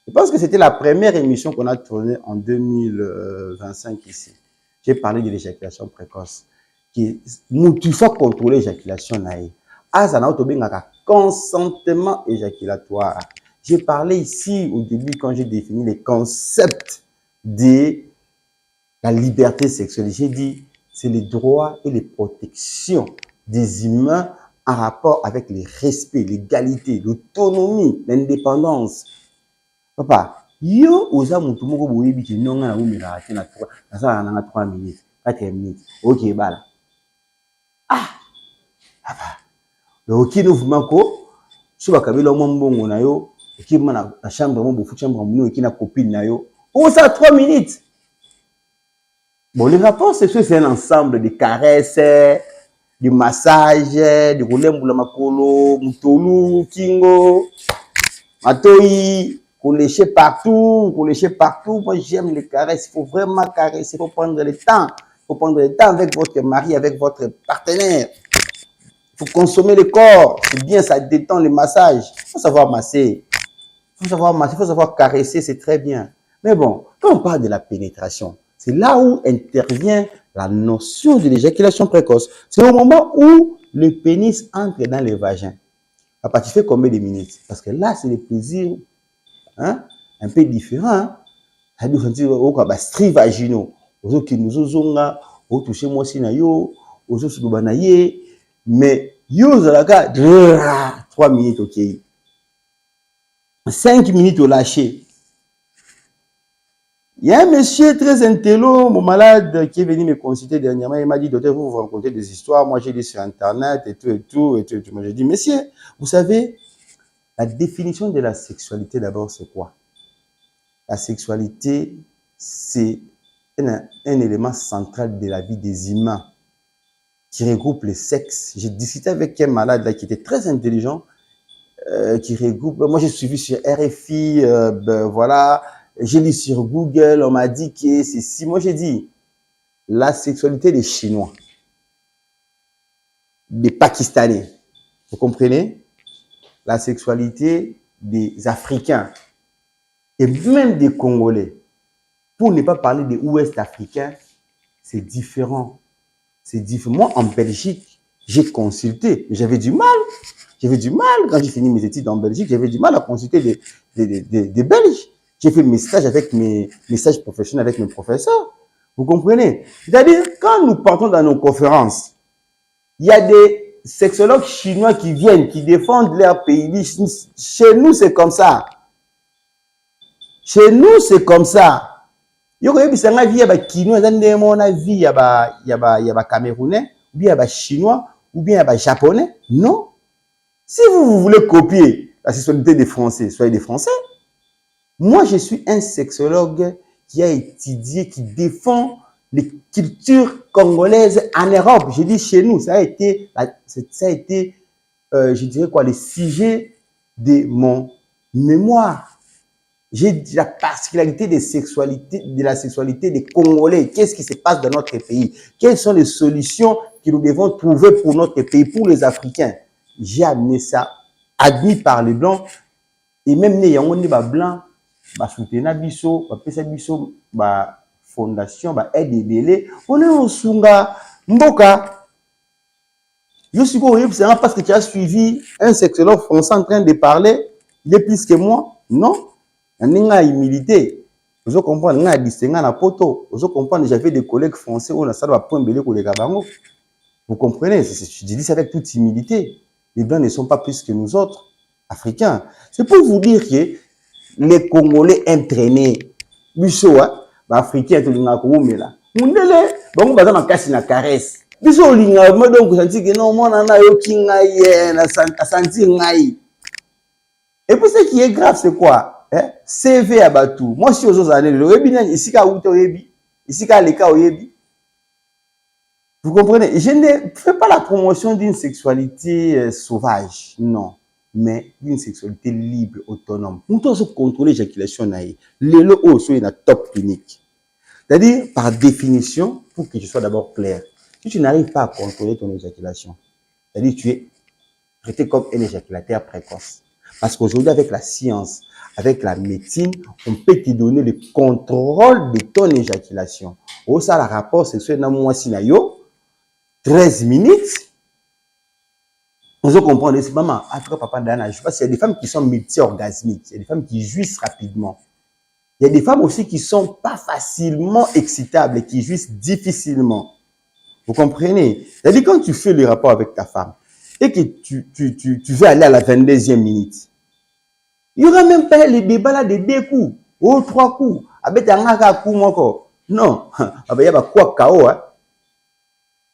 Je pense que c'était la première émission qu'on a tournée en 2025 ici. J'ai parlé de l'éjaculation précoce. Il faut contrôler l'éjaculation. Consentement éjaculatoire. J'ai parlé ici au début quand j'ai défini les concepts de la liberté sexuelle. J'ai dit c'est les droits et les protections des humains en rapport avec le respect, l'égalité, l'autonomie, l'indépendance. Papa, yo oza mutu moko boyebi ki nonga na umela ate na 3 minutes, 4 minutes. OK bala. Papa. Donc qui nous vumako so bakabela mo mbongo na yo, ki mana na chambre mo bofu chambre mo ki na copine na yo. On ça 3 minutes. Bon, les rapports sexuels, c'est un ensemble de caresses, de massages, de roulemboula makolo, mutolu, kingo, matoi, qu'on lécher partout. Moi, j'aime les caresses. Il faut vraiment caresser. Il faut prendre le temps. Il faut prendre le temps avec votre mari, avec votre partenaire. Il faut consommer le corps. C'est bien, ça détend le massage. Il faut savoir masser. Il faut savoir caresser, c'est très bien. Mais bon, quand on parle de la pénétration, c'est là où intervient la notion de l'éjaculation précoce. C'est au moment où le pénis entre dans le vagin. Papa, tu fais combien de minutes? Parce que là, c'est le plaisir un peu différent. Ça veut dire que les stries vaginaux, aux qui nous ont touché moi aussi, aux autres mais yo, 3 minutes, OK. 5 minutes au lâcher. Il y a un monsieur très intello, mon malade, qui est venu me consulter dernièrement. Il m'a dit, docteur, vous racontez des histoires. Moi, j'ai dit sur Internet et tout. Moi, j'ai dit, monsieur, vous savez, la définition de la sexualité, d'abord, c'est quoi? La sexualité, c'est un élément central de la vie des humains qui regroupe les sexes. J'ai discuté avec un malade là qui était très intelligent, qui regroupe. Moi, j'ai suivi sur RFI, voilà. j'ai lu sur Google, on m'a dit que c'est si. Moi, j'ai dit, la sexualité des Chinois, des Pakistanais, vous comprenez? La sexualité des Africains et même des Congolais, pour ne pas parler des Ouest africains, c'est différent. C'est différent. Moi, en Belgique, j'ai consulté, j'avais du mal. J'avais du mal quand j'ai fini mes études en Belgique, j'avais du mal à consulter des Belges. J'ai fait mes stages avec mes stages professionnels avec mes professeurs. Vous comprenez? C'est-à-dire, quand nous partons dans nos conférences, il y a des sexologues chinois qui viennent, qui défendent leur pays. Chez nous, c'est comme ça. Chez nous, c'est comme ça. Il y a des gens qui ont Chinois, il y a Camerounais, ou bien il y a Chinois, ou bien il y a Japonais. Non. Si vous voulez copier la sexualité des Français, soyez des Français. Moi, je suis un sexologue qui a étudié, qui défend les cultures congolaises en Europe. Je dis chez nous, ça a été je dirais quoi, le sujet de mon mémoire. J'ai la particularité de la sexualité des Congolais. Qu'est-ce qui se passe dans notre pays? Quelles sont les solutions que nous devons trouver pour notre pays, pour les Africains? J'ai amené ça, admis par les Blancs, et même les Blancs, soutenir biso, pesa biso, fondation, aide ebele, on est au Sunga, Mboka. Je suis parce que tu as suivi un sexologue français en train de parler, il est plus que moi, non? Il y a humilité. Vous comprenez, il y a distingué na poto. Vous comprenez, j'avais des collègues français où on a ça va point belé collègues bango. Vous comprenez, je dis ça avec toute humilité. Les Blancs ne sont pas plus que nous autres, Africains. C'est pour vous dire que les Congolais entraînés, biso, Africains, tout le monde là. Mundele, bon, bah, ça casse na caresse. Biso, linga, moi donc, je dis que non, moi, nana, yo, kingaï, na santi ngai. Et puis, ce qui est grave, c'est quoi? CV à Batou. Moi, si aux autres années, le webinar, ici, qu'à Outo Yebi, ici, qu'à Leka Yebi. Vous comprenez? Je ne fais pas la promotion d'une sexualité sauvage, non, mais d'une sexualité libre, autonome. Nous devons contrôler l'éjaculation. Le lot est une top clinique. C'est-à-dire, par définition, pour que je sois d'abord clair, si tu n'arrives pas à contrôler ton éjaculation, c'est-à-dire tu es traité comme un éjaculateur précoce. Parce qu'aujourd'hui, avec la science, avec la médecine, on peut te donner le contrôle de ton éjaculation. Au ça, le rapport sexuel dans moi, si 13 minutes. Vous comprenez, c'est maman, après papa d'Anna, je pense qu'il y a des femmes qui sont multi-orgasmiques, il y a des femmes qui jouissent rapidement. Il y a des femmes aussi qui sont pas facilement excitables et qui jouissent difficilement. Vous comprenez? C'est-à-dire quand tu fais le rapport avec ta femme et que tu veux aller à la 22e minute, il n'y aura même pas les débats là de 2 coups, ou 3 coups. Avec un coup, non, il y a quoi KO, hein?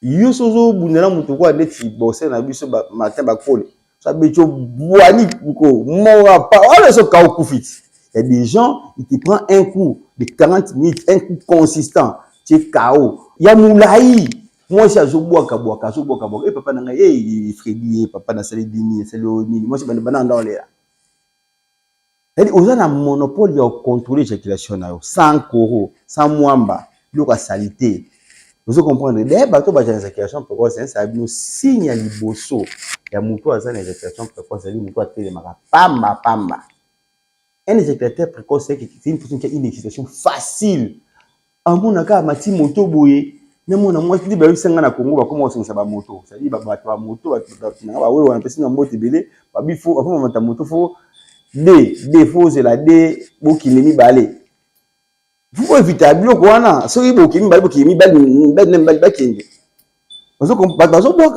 Yo sozo bunela mutu kwa neti bosse na biso matin ba kole ça becho boani ko mora pa on so ka kufit. Il y a des gens ils te prennent un coup de 40 minutes un coup consistant tu es KO ya moulaï moi si azo boaka et papa nanga Freddy papa na sale dini c'est le nini moi c'est bana dans l'air. Elle aux a monopole ya contrôler l'éjaculation na yo sans koro sans mwamba loka salité. Vous comprenez? Les bateaux de l'éjaculation précoce, c'est un signe à l'iboso. Il y a un mouton à l'éjaculation précoce, c'est un mouton à télémara. Pamba, pamba. Un éjaculateur précoce, c'est une personne qui a une excitation facile. En mon cas, ma petite moto bouée. Mais mon amour, je dis, bah, oui, c'est un Congo, bah, comment on s'en va moto? Ça dit, bah, ma moto, on a passé dans le moto belé. Bah, il faut, avant, ta moto, faut, des faux, c'est la D, beau qui n'est ni balé. Vous pouvez éviter à bloc, voilà. Si vous avez une balle, parce que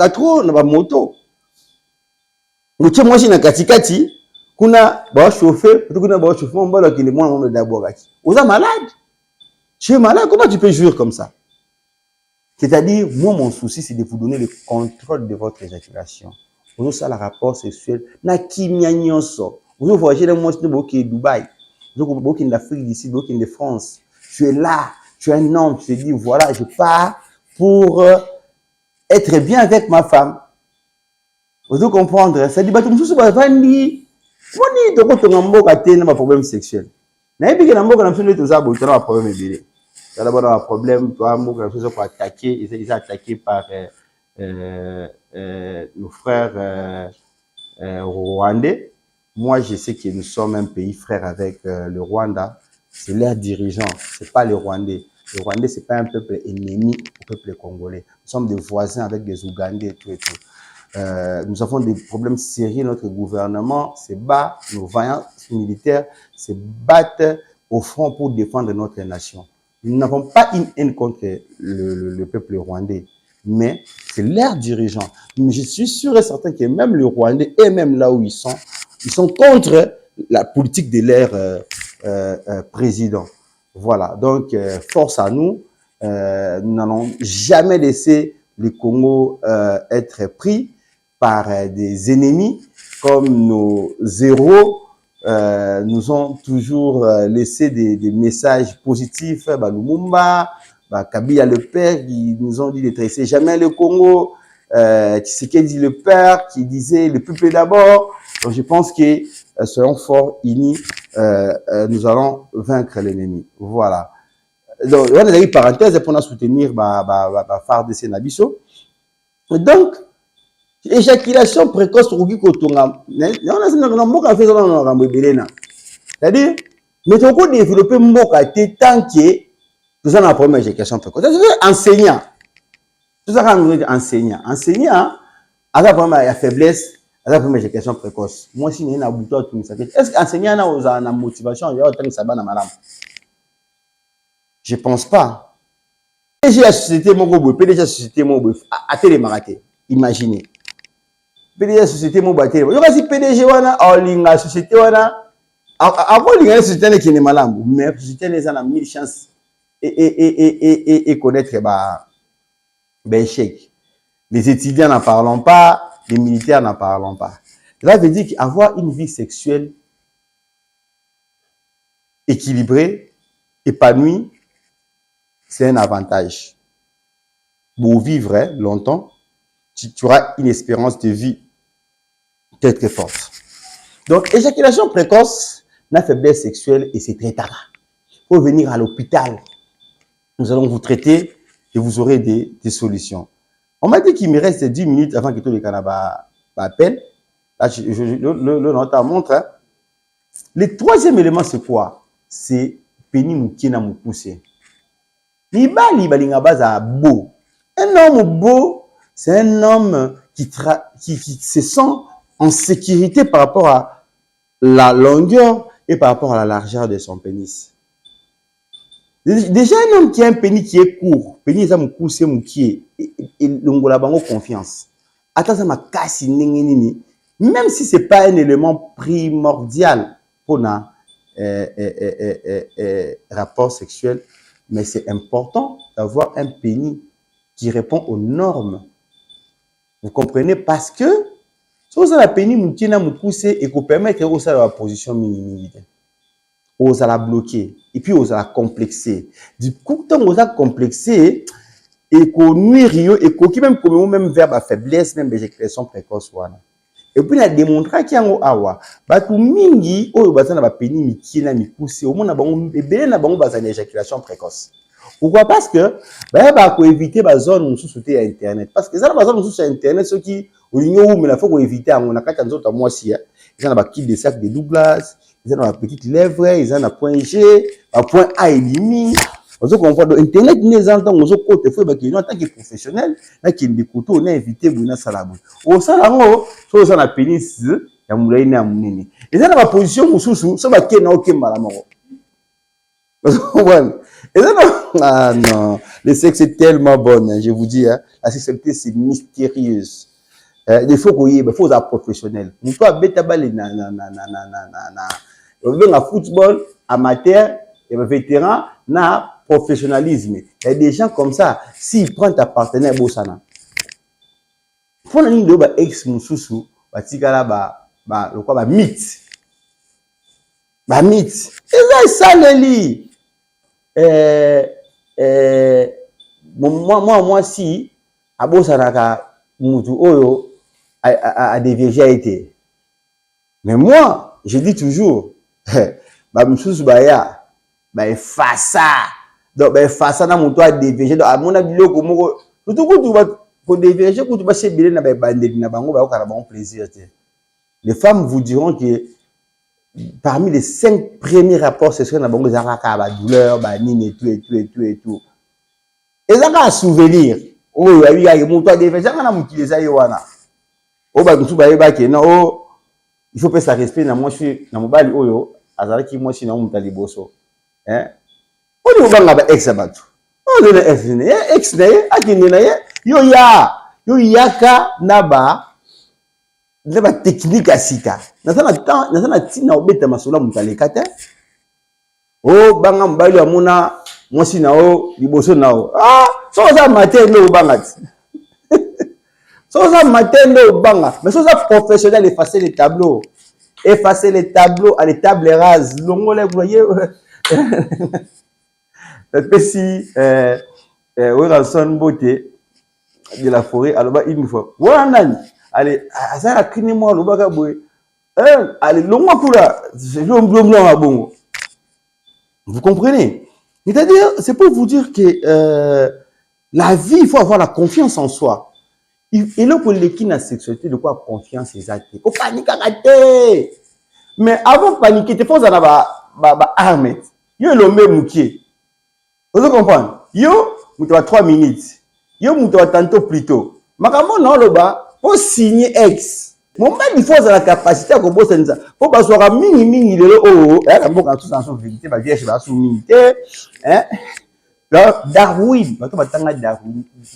trop, on a moto. Moi, je suis katikati, kuna ba chauffeur, kuna ba chauffeur, on va qui les moins on d'abord. Vous êtes malade. Tu es malade, comment tu peux jouir comme ça? C'est-à-dire, moi, mon souci, c'est de vous donner le contrôle de votre éjaculation. Vous avez ça, le rapport sexuel. Na kimia nyonso. Vous avez voyagé dans le monde qui est Dubaï. Vous avez beaucoup d'Afrique d'ici, beaucoup de France. Tu es là, tu es un homme, tu te dis, voilà, je pars pour être bien avec ma femme. Vous devez comprendre. Ça dit, bah, tu me soucies, bah, Vandi, moi, ni, tu as un problème sexuel. Mais puis que n'importe quoi, nous tous ça, bon, tu as un problèmeébélé. Tu as d'abord un problème, toi, nous, nous pour attaquer, ils sont attaqués par nos frères rwandais. Moi, je sais que nous sommes un pays frère avec le Rwanda. C'est leurs dirigeants, c'est pas les Rwandais. Les Rwandais, c'est pas un peuple ennemi au peuple congolais. Nous sommes des voisins avec des Ougandais et tout et tout. Nous avons des problèmes sérieux. Notre gouvernement se bat, nos vaillants militaires se battent au front pour défendre notre nation. Nous n'avons pas une haine contre le peuple rwandais, mais c'est leurs dirigeants. Mais je suis sûr et certain que même les Rwandais, et même là où ils sont contre la politique de leur président. Voilà, donc force à nous. Nous n'allons jamais laisser le Congo être pris par des ennemis comme nos héros nous ont toujours laissé des messages positifs. Lumumba, Kabila le père, qui nous ont dit de tresser jamais le Congo. Tshisekedi le père, qui disait le peuple d'abord. Donc je pense que soyons forts, unis, nous allons vaincre l'ennemi. Voilà. Donc, on a eu parenthèse pour nous soutenir FARDC Nabiso. Donc, éjaculation précoce, c'est-à-dire, mais tu peux développer Moka tant que nous avons un problème d'éjaculation précoce. C'est-à-dire, enseignant. Tout ça, quand nous dit enseignant. Enseignant, a un problème de faiblesse, a un problème d'éjaculation précoce. Moi, si nous avons un bouton, est-ce qu'enseignant a une motivation, il y a autant de sabbat dans ma lame? Je ne pense pas. PDG la société, PDG la société, à télémaraté. Imaginez. PDG la société, à télémaraté. Si PDG wana, la société wana, avant la société qui est malade, mais la société les a mille chances et connaître échec. Les étudiants n'en parlent pas, les militaires n'en parlent pas. Cela veut dire qu'avoir une vie sexuelle équilibrée, épanouie, c'est un avantage. Pour vivre longtemps, tu auras une espérance de vie très très forte. Donc, éjaculation précoce, la faiblesse sexuelle, et c'est très tard. Il faut venir à l'hôpital. Nous allons vous traiter et vous aurez des solutions. On m'a dit qu'il me reste 10 minutes avant que tout le Canada appelle. Là, le notaire montre. Hein. Le troisième élément, c'est quoi? C'est Penny Moukina Moukoussé. Libali balinga baza beau. Un homme beau, c'est un homme qui se sent en sécurité par rapport à la longueur et par rapport à la largeur de son pénis. Déjà, un homme qui a un pénis qui est court, pénis est moukou, c'est moukié, et l'ongola bango confiance. Attends, ça m'a cassé, même si c'est pas un élément primordial pour un rapport sexuel, mais c'est important d'avoir un pénis qui répond aux normes. Vous comprenez? Parce que si vous avez un pénis moukina moukoussé et qu'on permet que vous avez la position minimale, vous allez la bloquer et puis vous allez la complexer. Du coup, quand vous allez complexer et qu'on nuit et qu'on même comme même vers la faiblesse, même l'éjaculation précoce. Et puis, il a démontré qu'il y a un awa. Tout mingi, ou bazana ba pénis mikina mikoussé, au moins na bango bébé na bango bazana éjaculation précoce. Pourquoi? Parce que bah éviter la zone sous à internet. Parce que ça la zone sous internet ceux qui au ligno mais la faut éviter on a quatre autres mois si ils ont un kit de sac de Douglas, ils ont une petite lèvre, ils ont un point G, un point A et demi. On se comprend donc internet les entend on se côté faut bah qui en tant que professionnel là qui des couteaux on a invité buna salabu. Au salango so ça na pénis ya moulaine na munene. Ils ont la position mususu so ba kena okemba moko. Ah non, le sexe est tellement bon, hein, je vous dis, hein, la sexualité c'est mystérieuse. Il faut qu'il faut être professionnel. Nous sommes na football amateur et vétéran na professionnalisme. Il y a des gens comme ça, s'ils prennent ta partenaire bossana. Faut na ligne de ba ex mususu, ba tikala le quoi ba mythe. Ba mythe. Et ça le lit. Moi, si, à Bosanaka, Moutou Oyo, a des vérités. Mais moi, je dis toujours, ba msusu ba ya ba efasa donc ba efasa na moto a DVG donc amona biloko moko surtout kutu ba ko DVG kutu ba sebele na ba bandeli na bango ba ko kala bon plaisir te. Les femmes vous diront que parmi les 5 premiers rapports sexuels na bango ezaka ba douleur ba nini et tout ezaka un souvenir oyo yabi ya moto a DVG na mukili eza ye wana o ba mutu ba yeba ke na o il faut pas ça respect na moi je suis na mobali oyo azalaki moi si na mutu liboso on est banga ba ex abatu on est ex ne ex ne akini na ye yo yaka na ba technique asika na tina obeta masolo mutu alekata o banga mobali amona moi si na o liboso na o so za matin no banga so ça matin no banga mais so ça professionnel effacer les tableaux à des tables rases longo les voyez si Wilson Beauté de la forêt alors une fois voilà allez ça a criné moi le baga boy allez longo kula bongo vous comprenez c'est-à-dire c'est pour vous dire que la vie il faut avoir la confiance en soi. Et là, pour les qui n'a sexualité, de quoi confiance exacte. Faut paniquer à rater. Mais avant de paniquer, il faut avoir armé. Yo le même moukier. Vous comprenez? Yo, vous avez 3 minutes. Yo, vous avez tantôt plus tôt. Makamon non le bas, faut signer ex. Mon mec, il faut avoir la capacité à composer ça. Faut pas soit mini le oh. Là, quand tout dans son vérité, bah vierge va soumise. Darwin,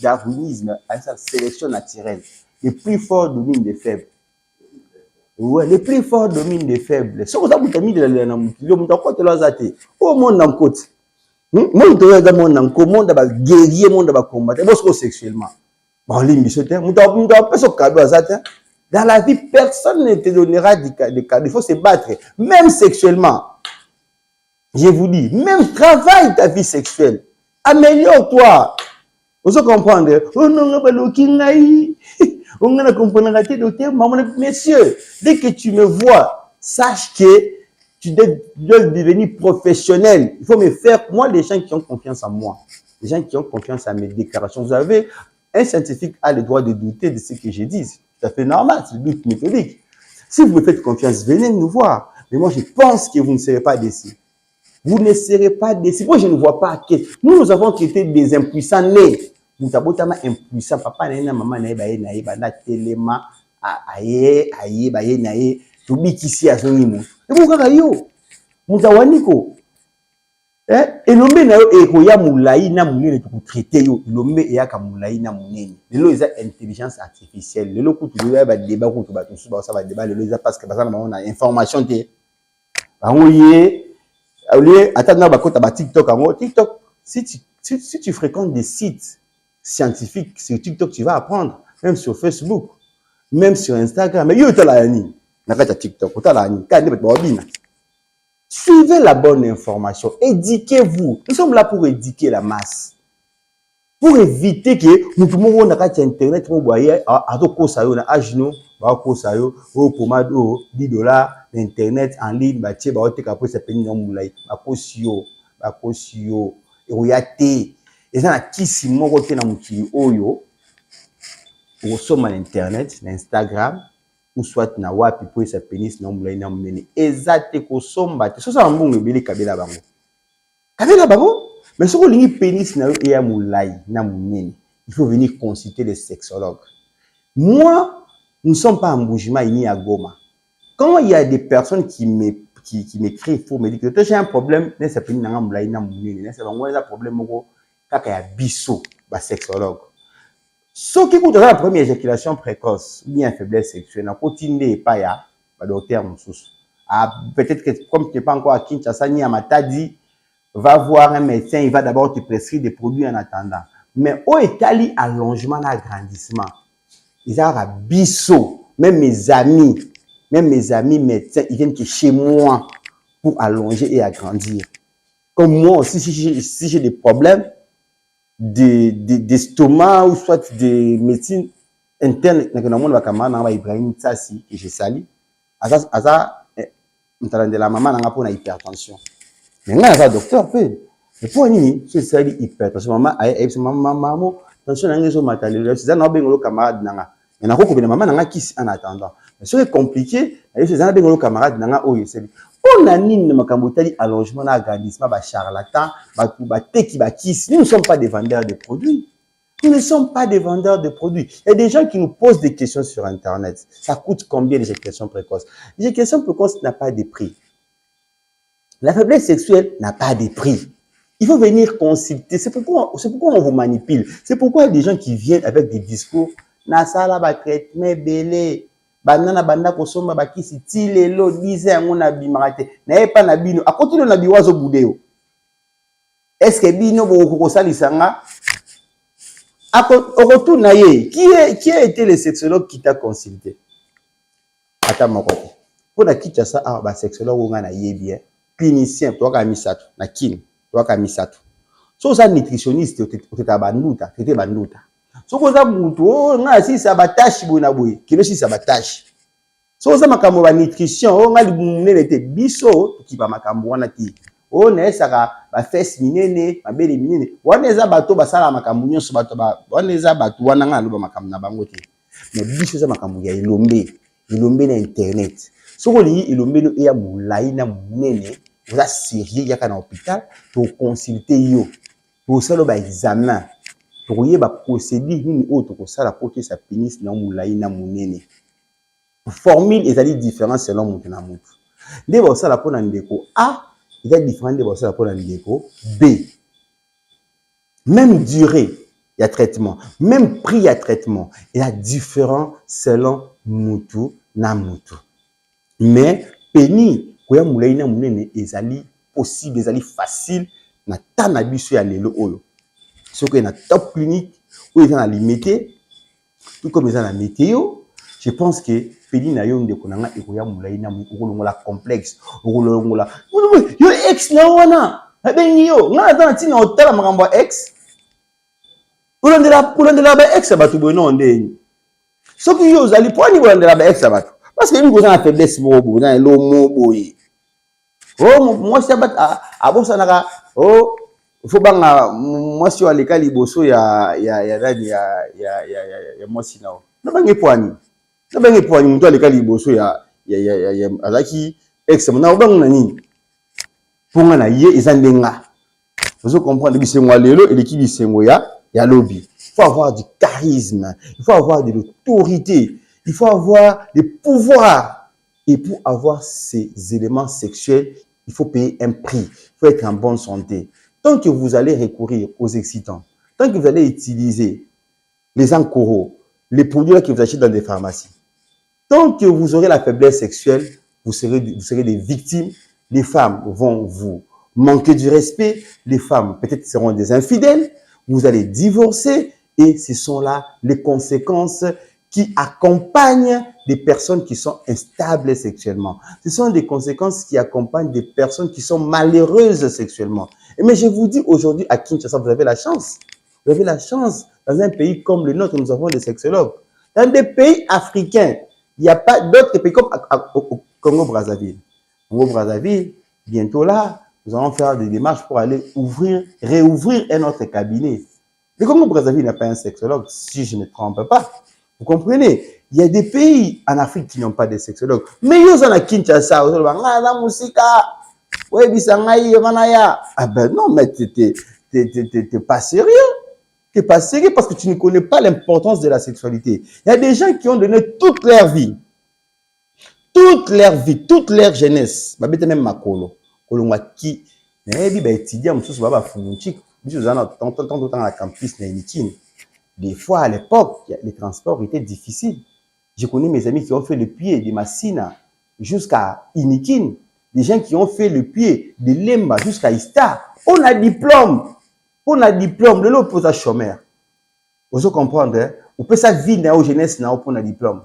darwinisme, c'est la sélection naturelle. Les plus forts dominent les faibles. Ouais, les plus forts dominent les faibles. Si vous avez mis de la langue, vous avez au monde en côte. Monde en côte, monde guerrier, monde combattre. Moi, sexuellement. Bon, l'émission, dans la vie, personne ne te donnera des cadeaux. Il faut se battre, même sexuellement. Je vous dis, même travaille ta vie sexuelle. Améliore-toi. Vous comprenez? Oh non, on a compris, docteur, messieurs, dès que tu me vois, sache que tu dois devenir professionnel. Il faut me faire, moi, les gens qui ont confiance en moi, les gens qui ont confiance à mes déclarations. Vous avez, un scientifique a le droit de douter de ce que je dis. C'est tout à fait normal, c'est le doute méthodique. Si vous me faites confiance, venez nous voir. Mais moi, je pense que vous ne serez pas déçus. Vous ne serez pas déçus. Moi, je ne vois pas que nous avons traité des impuissants nés. Nous avons impuissant. Papa, maman, téléma, tout bikisi à son imou. Et vous regardez, nous avons niko. Et l'homme est ya moulaï na mounene pour traiter yo. L'homme est ya moulaï na mounene. Le lot est intelligence artificielle. Le lot où tu dois débat où tu vas tout ça va débat. Le lot parce que on a information te. Attends, TikTok, si tu fréquentes des sites scientifiques sur TikTok, tu vas apprendre, même sur Facebook, même sur Instagram. Mais TikTok, suivez la bonne information, éduquez-vous. Nous sommes là pour éduquer la masse. Pour éviter que nous tout le monde ait internet, vous voyez, à au pomade, $10, internet en ligne, bah, tiens, bah, on après ça peine non moulay, bah, posio, et oyate, et ça n'a qui si mon côté na mukili oyo, ou somme à internet, Instagram, ou soit na wapi pour ça pénis non moulay na moulay, exacte ko somme bah, ça ça mbongo ebele kabela bango. Kabela bango, mais si vous avez pénis na et ya moulay na moulay, il faut venir consulter les sexologues. Moi, nous ne sommes pas en Boujima ni à Goma. Quand il y a des personnes qui m'écrivent pour me dire que j'ai un problème, c'est pas un problème biso, sexologue. Ce qui coûte la première éjaculation précoce, bien faiblesse sexuelle, on continue pas ya, docteur Moussous. Peut-être que comme tu n'es pas encore à Kinshasa ni à Matadi, va voir un médecin, il va d'abord te prescrire des produits en attendant. Mais au étali allongement, agrandissement. Ils ont bisso, même mes amis médecins, ils viennent que chez moi pour allonger et agrandir. Comme moi aussi, si j'ai des problèmes d'estomac ou soit de médecine interne, Ibrahim Tsassi, que j'ai sali, la maman n'a pas hypertension. Mais là, il y a un docteur, mais pour nini, c'est ça hypertension. Maman, maman, tension n'a pas matériel. C'est ça, n'a pas de camarade nanga. Il y en a beaucoup de maman nanga qui en attendant. Mais c'est compliqué. C'est ça, n'a pas de camarade nanga. On a ni de makambotali allongement d'organisme, ba charlatan, ba teki ba kiss. Nous ne sommes pas des vendeurs de produits. Nous ne sommes pas des vendeurs de produits. Il y a des gens qui nous posent des questions sur Internet. Ça coûte combien l'éjaculation précoce? L'éjaculation précoce n'a pas de prix. La faiblesse sexuelle n'a pas de prix. Il faut venir consulter. C'est pourquoi on vous manipule. C'est pourquoi il y a des gens qui viennent avec des discours. Nasala ba traitement belé. Banana banda kosomba ba kisi tilelo disait on a bimarate. Na pas na bino. A côté na biwazo boudéo. Est-ce que bino bo ko salisanga? Au retour, qui a été le sexologue qui t'a consulté? Attends, mon côté. Pour la quitte ça, bah, sexologue, on a bien. Clinicien, toi, qui a mis ça, na kin, toi, qui a mis ça. So, ça, nutritionniste, tu t'es bandouta, tu t'es bandouta. So, quand ça, on a si sabotage, bonaboui, qui le si sabotage. So, ça, ma cambo, nutrition, on a le biso, qui va ma cambo, on a ti. On est ça ba fesse minene ba bele minene wana eza bato basala makambo nyonso bato ba wana eza bato wana nga loba makambo na bango te mais biso za makambo ya ilombe na internet soko li ilombe no ya mulai na munene oza sérieux yaka na hôpital to consulter yo to sala ba examen to yeba procédure nini o to sala pour que sa pénis na mulai na munene formule ezali différent selon mutu na mutu nde ba sala pona ndeko a il y a différents débossés pour l'indéco. B. Même durée, il y a traitement. Même prix, il y a traitement. Il y a différents selon mutu na mutu. Mais, peni, koya moulay na moulene, ezali possible, ezali facile, na tanabisu ya lelo oyo. Ce que na top clinique, ou ils ont limité, tout comme ils ont la météo, je pense que peni na yo ndeko nanga ekoya moulay na moulene, la complexe, la yo ex na wana abengi yo nga na tina hotel makambo ex ulandela ba ex abatu bono ndeni soki yo zali poni ulandela ba ex abatu parce que ngo na faiblesse bobo na lo moboyi moi c'est bat abosa naka faut banga moi si aleka liboso ya moi sinao na bangi poni mtu aleka liboso ya azaki ex na bango na nini pour nga na ye ezandenga vous comprenez bisengo lelo et l'équipe bisengo ya lobby. Il faut avoir du charisme, il faut avoir de l'autorité, il faut avoir des pouvoirs et pour avoir ces éléments sexuels, il faut payer un prix, il faut être en bonne santé. Tant que vous allez recourir aux excitants, tant que vous allez utiliser les encoraux, les produits que vous achetez dans des pharmacies, tant que vous aurez la faiblesse sexuelle, vous serez des victimes. Les femmes vont vous manquer du respect, les femmes peut-être seront des infidèles, vous allez divorcer et ce sont là les conséquences qui accompagnent des personnes qui sont instables sexuellement. Ce sont des conséquences qui accompagnent des personnes qui sont malheureuses sexuellement. Mais je vous dis aujourd'hui à Kinshasa, vous avez la chance. Vous avez la chance. Dans un pays comme le nôtre, nous avons des sexologues. Dans des pays africains, il n'y a pas d'autres pays comme au Congo-Brazzaville. Congo-Brazzaville, bientôt là, nous allons faire des démarches pour aller réouvrir un autre cabinet. Le Congo-Brazzaville n'a pas un sexologue, si je ne me trompe pas. Vous comprenez? Il y a des pays en Afrique qui n'ont pas de sexologues. Mais ils ont à Kinshasa, ils ont la musique, ah ben non, mais t'es pas sérieux. T'es pas sérieux parce que tu ne connais pas l'importance de la sexualité. Il y a des gens qui ont donné toute leur vie, toute leur jeunesse. Même makolo, kolongaki, mais bah étudiant, monsieur baba funchik, monsieur zana tant à la campus na Inikine. Des fois à l'époque, les transports étaient difficiles. Je connais mes amis qui ont fait le pied de Massina jusqu'à Inikine, des gens qui ont fait le pied de Lemba jusqu'à Ista. On a diplôme, le lot pour sa chômeur. Vous comprenez? On peut sa vie na jeunesse na pour un diplôme.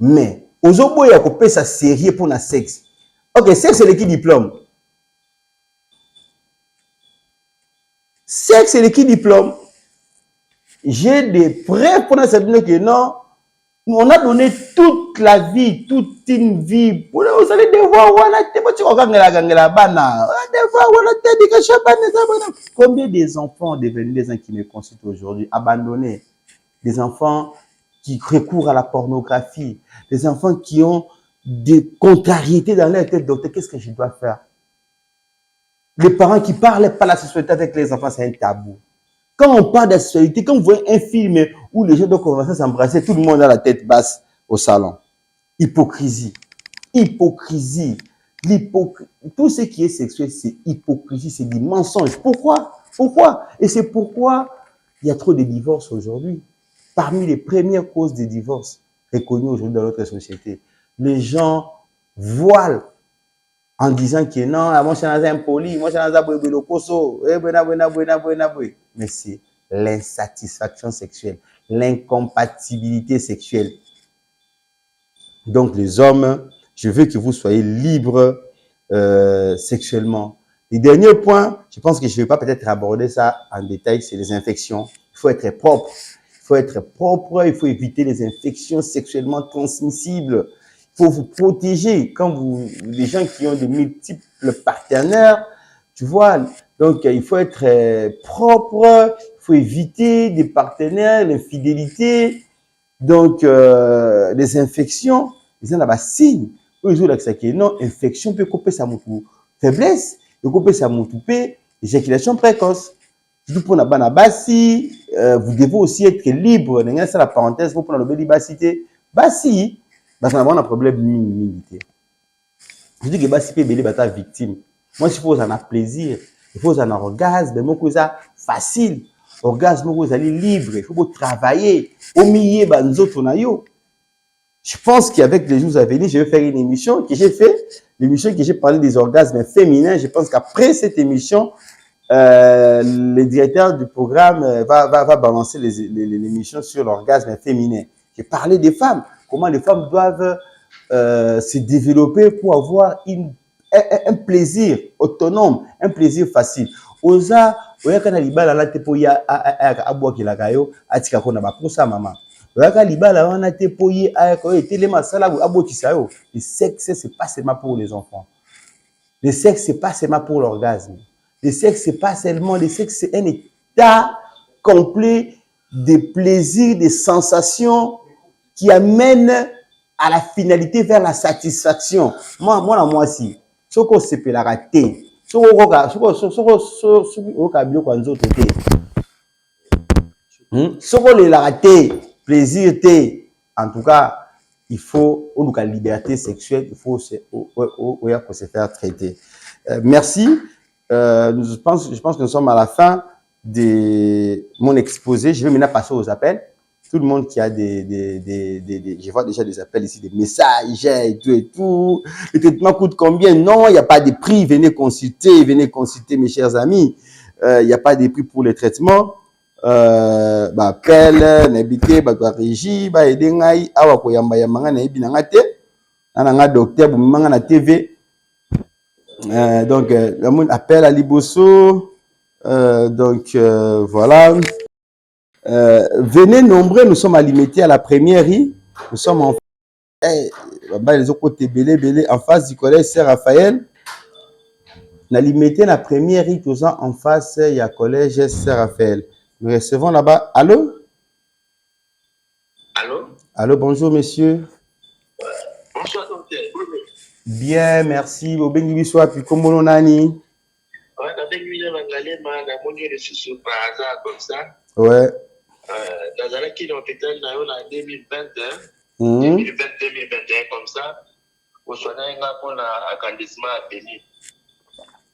Mais Ozobo ya ko pesa sérieux pour na sexe. OK, sexe c'est l'équipe diplôme. Sexe c'est l'équipe diplôme. J'ai des preuves pour nous dire que non, On a donné toute la vie, toute une vie. Vous allez devoir combien des enfants devenus des gens qui me consultent aujourd'hui, abandonnés, des enfants qui recourent à la pornographie, des enfants qui ont des contrariétés dans leur tête. Docteur, qu'est-ce que je dois faire? Les parents qui parlent pas de la sexualité avec les enfants, c'est un tabou. Quand on parle de la sexualité, quand vous voyez un film où les gens doivent commencer à s'embrasser, tout le monde a la tête basse au salon. Hypocrisie. Hypocrisie. Tout ce qui est sexuel, c'est hypocrisie, c'est du mensonge. Pourquoi? Pourquoi? Et c'est pourquoi il y a trop de divorces aujourd'hui. Parmi les premières causes de divorce reconnues aujourd'hui dans notre société, les gens voilent en disant que non, moi je suis dans un poli, moi je suis dans un boybelokoso, mais c'est l'insatisfaction sexuelle, l'incompatibilité sexuelle. Donc les hommes, je veux que vous soyez libres sexuellement. Le dernier point, je pense que je ne vais pas peut-être aborder ça en détail, c'est les infections. Il faut être propre. Il faut être propre, il faut éviter les infections sexuellement transmissibles. Il faut vous protéger quand les gens qui ont de multiples partenaires, tu vois, donc il faut être propre, il faut éviter des partenaires, l'infidélité, donc les infections, ils ont là-bas signe. Eux, ils ont là que non, infection peut couper sa moutou faiblesse, peut couper sa moutou éjaculation précoce. Tout pour la banabasi, vous devez aussi être libre. C'est la parenthèse pour prendre le libacité. Basi, parce qu'on a un problème d'immunité. Je dis que basi peut belé bata victime. Moi, il faut en avoir plaisir, il faut en avoir orgasme, mais moi, ça facile. Orgasme, vous allez libre, il faut travailler. Au milieu, je pense qu'avec les jours à venir, je vais faire une émission que j'ai fait, l'émission que j'ai parlé des orgasmes féminins. Je pense qu'après cette émission, le directeur du programme va balancer l'émission sur l'orgasme féminin. J'ai parlé des femmes, comment les femmes doivent se développer pour avoir un plaisir autonome, un plaisir facile. Oza, oyaka na libala la te po ya abwakilaka yo atika ko na baposa mama. Oyaka libala wana te po ye ayaka etelema sala abokisa yo. Le sexe c'est pas seulement pour les enfants. Le sexe c'est pas seulement pour l'orgasme. Le sexe c'est pas seulement, le sexe c'est un état complet de plaisir, de sensations qui amène à la finalité vers la satisfaction. Moi aussi, ce qu'on s'appelle la raté, ce qu'on la raté, plaisir té. En tout cas, il faut, on a liberté sexuelle, il faut se faire traiter. Merci. Je pense que nous sommes à la fin de mon exposé. Je vais maintenant passer aux appels. Tout le monde qui a je vois déjà des appels ici, des messages et tout. Le traitement coûte combien? Non, il n'y a pas de prix. Venez consulter mes chers amis. Il n'y a pas de prix pour le traitement. Appel, n'habitez, régie, aider ngai, awa ko yamba yamba na ebi na te. Ana docteur bu manga na TV. Donc, le monde appelle à Liboso. Donc, voilà. Venez nombreux, nous sommes alimentés à la première rue. Nous sommes en les autres côtés belé en face du collège Saint-Raphaël. On a limité la première rue, tout ça en face, il y a collège Saint-Raphaël. Nous recevons là-bas. Allô? Allô? Allô, bonjour monsieur. Bonsoir docteur. Bien, merci. Obengi biso puis comment on a ni? Ouais, avec lui, on a reçu sur par hasard comme ça. Ouais. Dans un qui l'hôpital, on a en 2021, 2021 comme ça, au soin d'un agrandissement à Béni.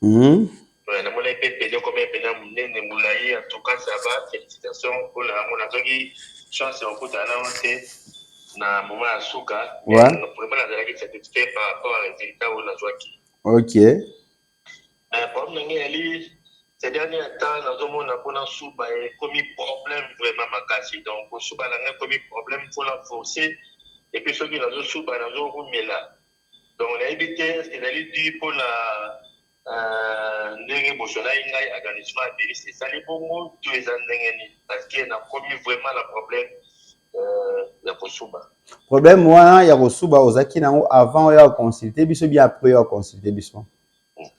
On a payé comme un en tout cas, ça va. Félicitations pour la chance au coup d'annoncer. Na moment à Souka, ouais. Vraiment, on a satisfait par rapport au résultat où on a joué. Ok. Problème ces derniers temps, nous avons un souba et commis problème vraiment makasi. Donc, au souba, on a commis problème pour la forcer. Et puis, ceux qui ont souba, nous avons remis là. Donc, on a évité ce qu'il a dit pour la Ndenge Bosola Ingaï organisation à Bélis. C'est ça les bons mots, tous les ans, parce qu'on a commis vraiment le problème. Le kosuba. Problème wana ya kosuba ozaki nango avant ya consulter biso bien après ya consulter biso.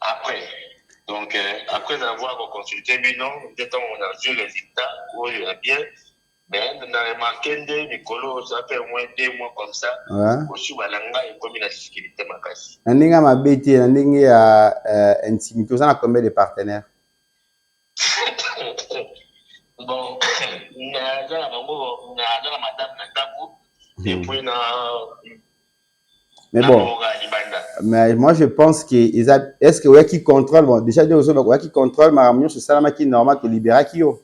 Après. Donc après avoir consulté bino, peut-être on a vu le résultat où il est bien. Mais on a remarqué que Nicolo, ça fait au moins 2 mois comme ça. Ouais. Kosuba langa et comme la sécurité makasi. Nandinga mabeti nandinga ya intimité on a combien de partenaires? Bon, na madame Natabu et puis na. Mais bon, mais moi je pense que est-ce que qui contrôle bon déjà qui contrôle ma réunion c'est ça qui normal que libérer qui yo.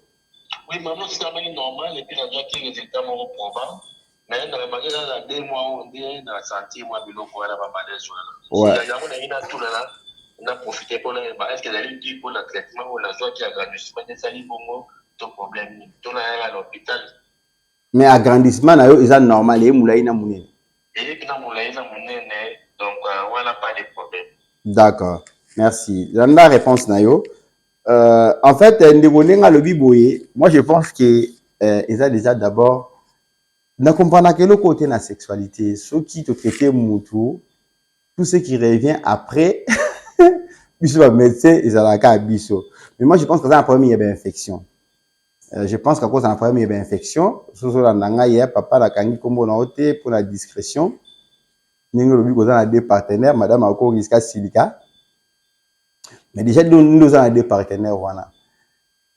Oui, maman c'est normal et puis on a qui résultat mon probant. Mais dans la 2 mois on dit na santé moi biloko ala ba malaise wala. Si ya mona ina tout là on a profité pour est-ce que d'aller dire pour le traitement ou la joie qui a agrandissement des sali bongo ton problème tout là à l'hôpital. Mais agrandissement na yo est normal et moulay na munene. Et puis na moulay na munene donc voilà pas de problème. D'accord. Merci. La réponse na yo. En fait, moi je pense que ils ont déjà d'abord ne comprendre que le côté de la sexualité, ceux qui te traitent moutou, tout ce qui revient après, biso va médecin ils ont la cas biso. Mais moi je pense que ça un problème il y a une infection. Je pense qu'à cause d'un problème il y a une infection, surtout la nanga hier papa la kangi kombo na oté pour la discrétion. Ningo lobi ko za na 2 partenaires, madame a ko risque silica. Mais déjà, nous avons 2 partenaires. Voilà.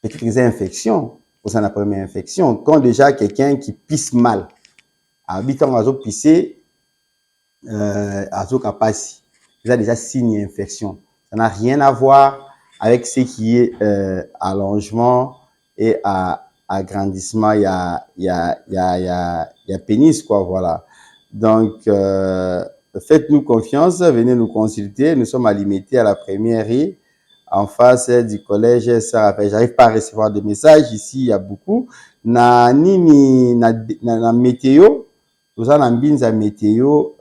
Peut-être qu'ils ont une infection. Pour ça, la première infection. Quand déjà quelqu'un qui pisse mal, habitant à pisser, à capacité, il a déjà signe d'infection. Ça n'a rien à voir avec ce qui est allongement et agrandissement. Il y a pénis, quoi. Voilà. Donc, faites-nous confiance, venez nous consulter. Nous sommes à Limité à la première rue, en face du collège Sarapé. J'arrive pas à recevoir de messages. Ici, il y a beaucoup. Na météo, nous avons un météo,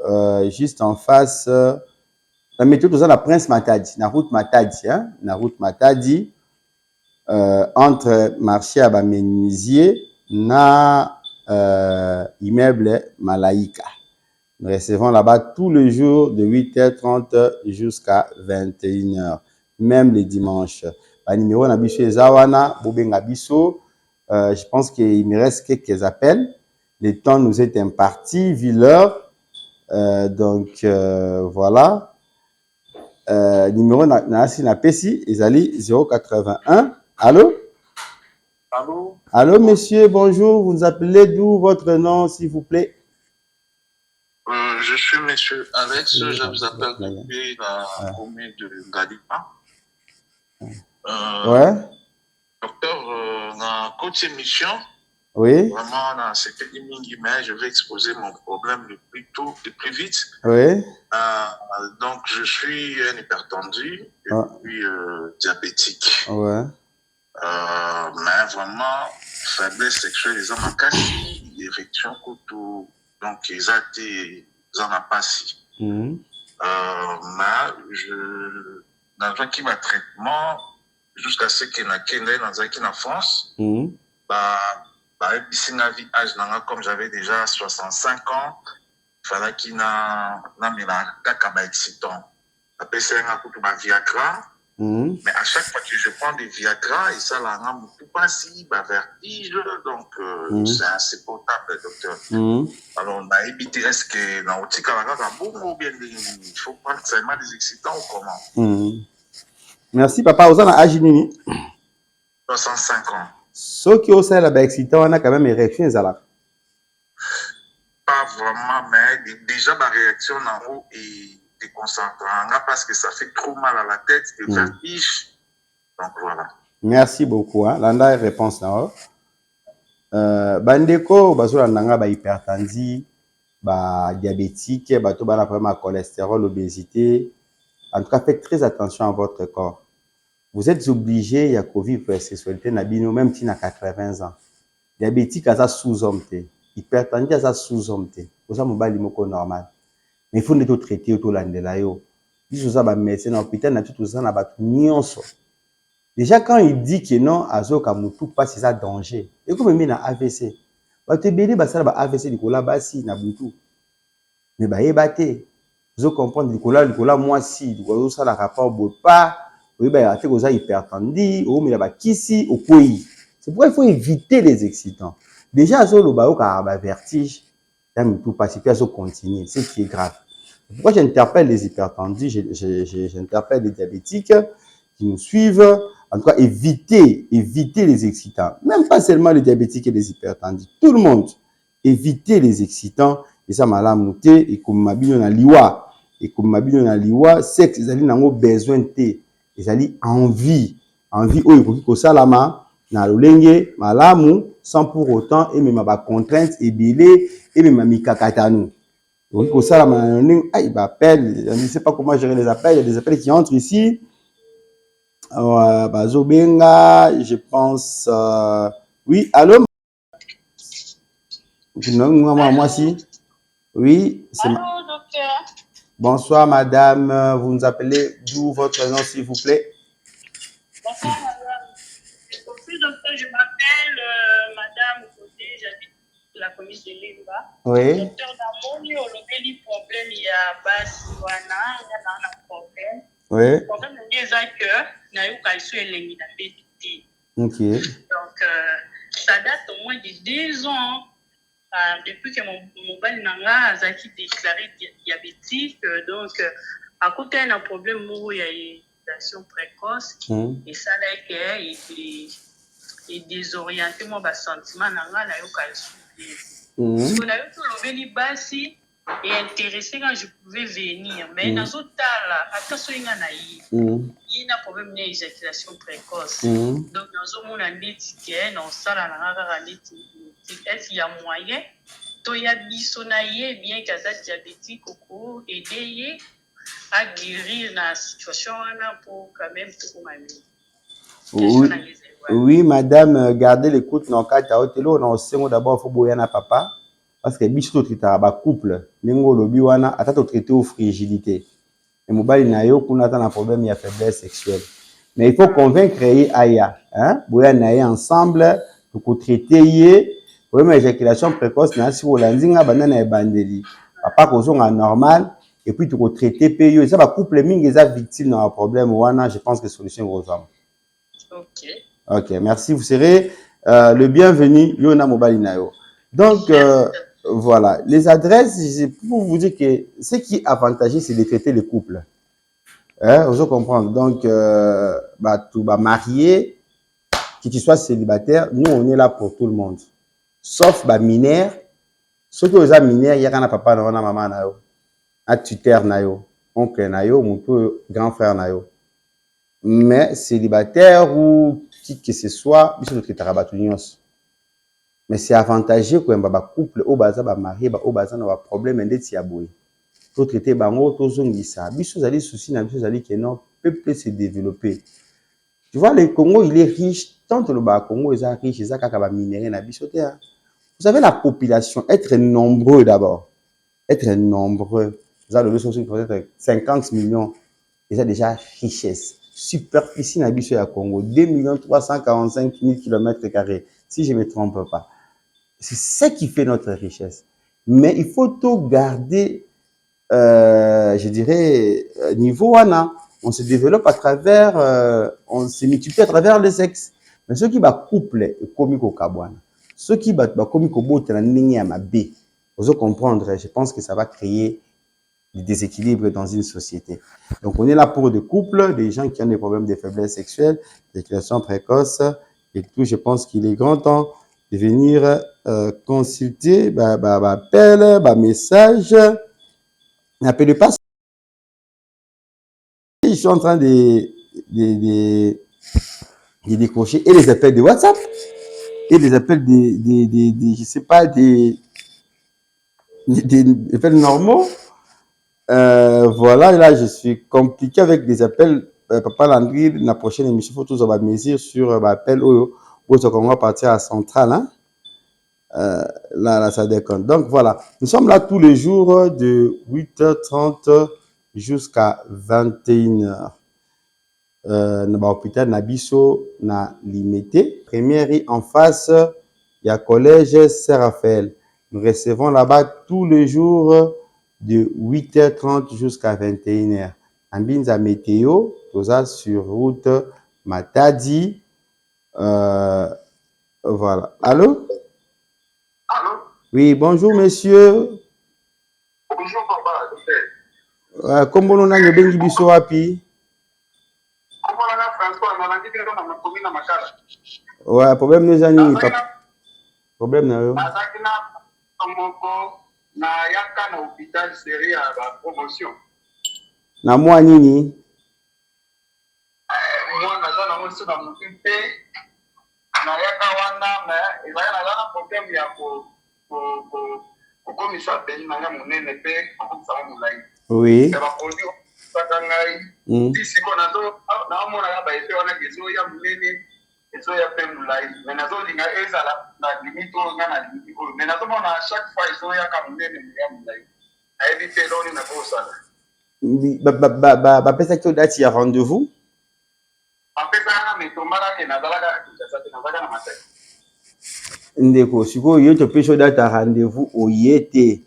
juste en face. La météo, nous avons la Prince Matadi, la route Matadi, hein, la route Matadi, entre marché à Bamenisier, na immeuble Malaika. Nous recevons là-bas tous les jours de 8h30 jusqu'à 21h, même les dimanches. Le numéro Nabiso Ezawana, Bobenga Biso. Je pense qu'il me reste quelques appels. Le temps nous est imparti, vu l'heure. Donc, voilà. Numéro Nasi Napesi, Ezali 081. Allô? Allô? Allô, monsieur, bonjour. Vous nous appelez d'où votre nom, s'il vous plaît? Je suis monsieur Alex, je vous appelle depuis la commune de Gadipa. Ouais. Docteur, dans côté mission, oui. Vraiment, dans cette mais je vais exposer mon problème le plus tôt, le plus vite. Oui. Donc, je suis un hypertendu et puis diabétique. Ouais. Mais vraiment, faiblesse sexuelle, ils ont cassé, érection, couteau. Donc, ils en ont pas si. Mais dans un qui m'a traitement, jusqu'à ce qu'il y dans en France, ici, comme j'avais déjà 65 ans, il fallait qu'il y ait un excitant. Après, c'est un coup de Viagra. Mais à chaque fois que je prends des Viagra, et ça, là, on ne pas si, vertige. Donc, c'est insupportable, docteur. Alors, on a évité, est-ce que dans le il faut prendre seulement des excitants ou comment? Merci, papa. Vous avez un âge nini? 65 ans. Ce qui est aussi excitant, on a quand même une réaction. Pas vraiment, mais déjà, ma réaction en haut est déconcentrante parce que ça fait trop mal à la tête, des vertiges. Donc voilà. Merci beaucoup. Landa réponse là. Bandeko, bazolandanga ba hypertensie, ba diabétique, bato bana problème à cholestérol, obésité. En tout cas, faites très attention à votre corps. Vous êtes obligé à vivre la sexualité nabino même si na 80 ans. Diabétique à sous-homme té, hypertendu à sous-homme té. Vous avez mobile moko normal. Mais il faut nous traiter autour landela yo. Biso za ba médecin na hôpital na tout ça na ba nyonso. Déjà quand il dit que non azoka mutu pas c'est ça danger. Et comme il na AVC. bato ebele basala ba AVC likola basi na butu mais bayeba te vous comprendre likola mwasi likola osala rapport boye pas oyeba te koza hypertendie omela bakisi okwei. C'est pourquoi il faut éviter les excitants. Déjà azoloba okaka ba vertige ya mitu pasi pe azocontinue, c'est qui est grave. Pourquoi j'interpelle les hypertendus, j'interpelle les diabétiques qui nous suivent. En tout cas, éviter les excitants. Même pas seulement les diabétiques et les hypertendus. Tout le monde. Éviter les excitants. Et ça m'a mouté. Et comme ma bino na liwa. Et comme ma bino na liwa, sexe, ils ont besoin de thé. Ils ont envie. Envie, oh, il faut que ça lama. Na lolenge, malamu, sans pour autant, et même ma contrainte, et bilé, et même ma mikakatanu. Oui, pour ça, il m'appelle, je ne sais pas comment gérer les appels, il y a des appels qui entrent ici. Bazobenga, je pense. Oui, allô? Moi, si. Oui, c'est allô, docteur. Bonsoir, madame. Vous nous appelez d'où votre nom, s'il vous plaît? Bonsoir, madame. Bonjour, docteur, je m'appelle madame Côté, j'habite la commune de Limba. Oui. Docteur, dans mon lieu, le problème, il y a Basiwana, il y a un problème. Oui. Le problème, c'est que nous avons eu Ok. donc, ça date au moins de 2 ans. Depuis que mon mobile n'a pas déclaré diabétique, donc à côté d'un problème où il y a une éducation précoce, et ça là est désorienté mon sentiment n'a pas eu parce qu'on a eu tout le basi et intéressé quand je pouvais venir, mais dans ce temps-là, attention il y a un problème d'éjaculation précoce, donc dans ce monde on dit que non ça là n'a est-ce qu'il y a moyen il y a bisonaye bien qu'à diabétique au cours aider à guérir la situation pour quand même tout oui. Oui, madame, gardez l'écoute dans le cas de on a d'abord faut boyer na papa parce que biso traiter ba couple ningo lobi wana atata traiter aux fragilité et mobile na yo kuna ta na problème il y a faiblesse sexuelle mais il faut convaincre aya hein boyer na ensemble pour traiter yé problème éjaculation précoce na si olandinga banana e bandeli papa kozonga normal et puis tu ko traiter pe yo ça ba couple mingi eza victime dans un problème wana je pense que solution rosam. OK. Ok, merci. Vous serez le bienvenu, Yona Mobile Nayo. Donc, voilà. Les adresses, c'est pour vous dire que ce qui est avantageux, c'est de traiter les couples. Hein, vous comprenez. Donc, tu vas marier, que tu sois célibataire, nous, on est là pour tout le monde. Sauf mineur. Ceux qui sont mineurs, il y a un papa, un maman, un tuteur, oncle, mon grand frère. Mais célibataire ou qui que ce soit, mais c'est avantageux quand un couple au baza ba marié ba au baza na problème ndeti ya boye to traiter bango to zongisa biso zali souci na biso zali que non peuple se développer. Tu vois le Congo il est riche tant le Congo est riche ça kaka ba minéraux na biso te. Vous savez la population être nombreux d'abord être nombreux ça le besoin peut-être 50 millions c'est déjà richesse. Superficie na biso ya Congo 2 345 000 km², si je ne me trompe pas. C'est ça qui fait notre richesse. Mais il faut tout garder, je dirais, niveau wana. On se développe à travers, on se multiplie à travers le sexe. Mais ceux qui va couple, comme au kabwana, ceux qui va comme au bout de la ligne à ma B, vous comprendre, je pense que ça va créer des déséquilibres dans une société. Donc, on est là pour des couples, des gens qui ont des problèmes de faiblesse sexuelle, d'éjaculation précoce et tout. Je pense qu'il est grand temps de venir consulter, appel, message. N'appelez pas. Je suis en train de décrocher et les appels de WhatsApp et les appels je sais pas, des appels normaux. Voilà, là, je suis compliqué avec des appels. Papa Landry, la prochaine émission, il faut tous avoir mesure sur l'appel où on va partir à Centrale. Hein? Là, ça déconne. Donc, voilà. Nous sommes là tous les jours de 8h30 jusqu'à 21h. Dans l'hôpital Nabiso, na limité. Première en face, il il y a collège Saint-Raphaël. Nous recevons là-bas tous les jours de 8h30 jusqu'à 21h. Ambinza météo, tout ça sur route Matadi. Voilà. Allô? Allô? Oui, bonjour monsieur. Bonjour papa. Comment on a bengi biso wapi? Comment on a François, on a dit que on a commis na makala. Ouais, problème nous ani papa. Problème na yo. Azakina amoko na yaka na hôpital série à la promotion. Na mwa nini? Moi na zana mo na mukimpe na yaka wana mais ezali na zana problème ya komisa beni na munene pe komisa mulai. Oui. Ya bakondi bakangai. Disiko nazo na mona ya ba efe wana kezo ya munene ezo ya pe mulai. Mais nazo linga ezala na limito ngana limito. Mais nazo mona chaque fois ezo ya ka munene ya mulai. Ayebi te loni na kosala. Pesa ki date ya rendez-vous? Ndeko, siko yo to peso date ya rendez-vous oyete.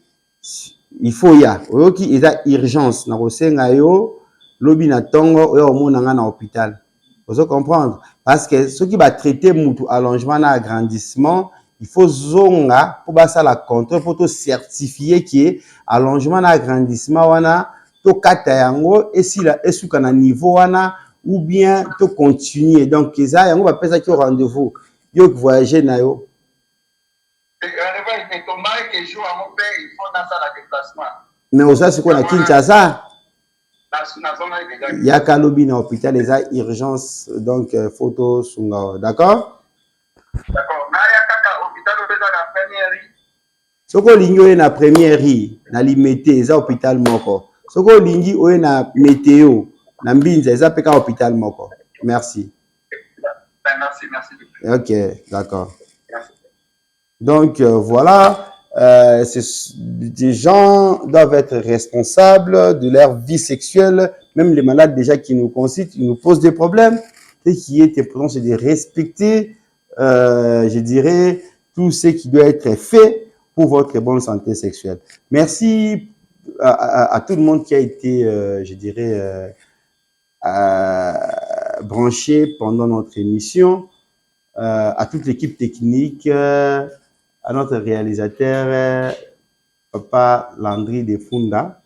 Il faut ya. Oyoki eza urgence na kosenga yo lobi na tongo oyo omona nga na hôpital. Vous comprendre? Parce que ceux qui va traiter mutu allongement na agrandissement, il faut zonga pour basa la contrôle pour te certifier que allongement na agrandissement wana to kata yango esila esuka na niveau wana ou bien to continuer. Donc eza yango ba pesa ki rendez-vous yo voyager na yo. Mais osa siko na Kinshasa yaka lobi na hôpital eza urgence donc photo sunga, d'accord? D'accord. Na yaka hôpital obeza na première ri. Soko lingi oye na première ri na limité eza hôpital moko. Soko lingi oye na météo na Mbinza eza peka hôpital moko. Merci. Merci. Ok, d'accord. Donc voilà, des gens doivent être responsables de leur vie sexuelle. Même les malades déjà qui nous consultent, ils nous posent des problèmes. Ce qui est important, c'est de respecter, je dirais, tout ce qui doit être fait pour votre bonne santé sexuelle. Merci à tout le monde qui a été, je dirais, branché pendant notre émission, à toute l'équipe technique, à notre réalisateur, Papa Landry de Funda,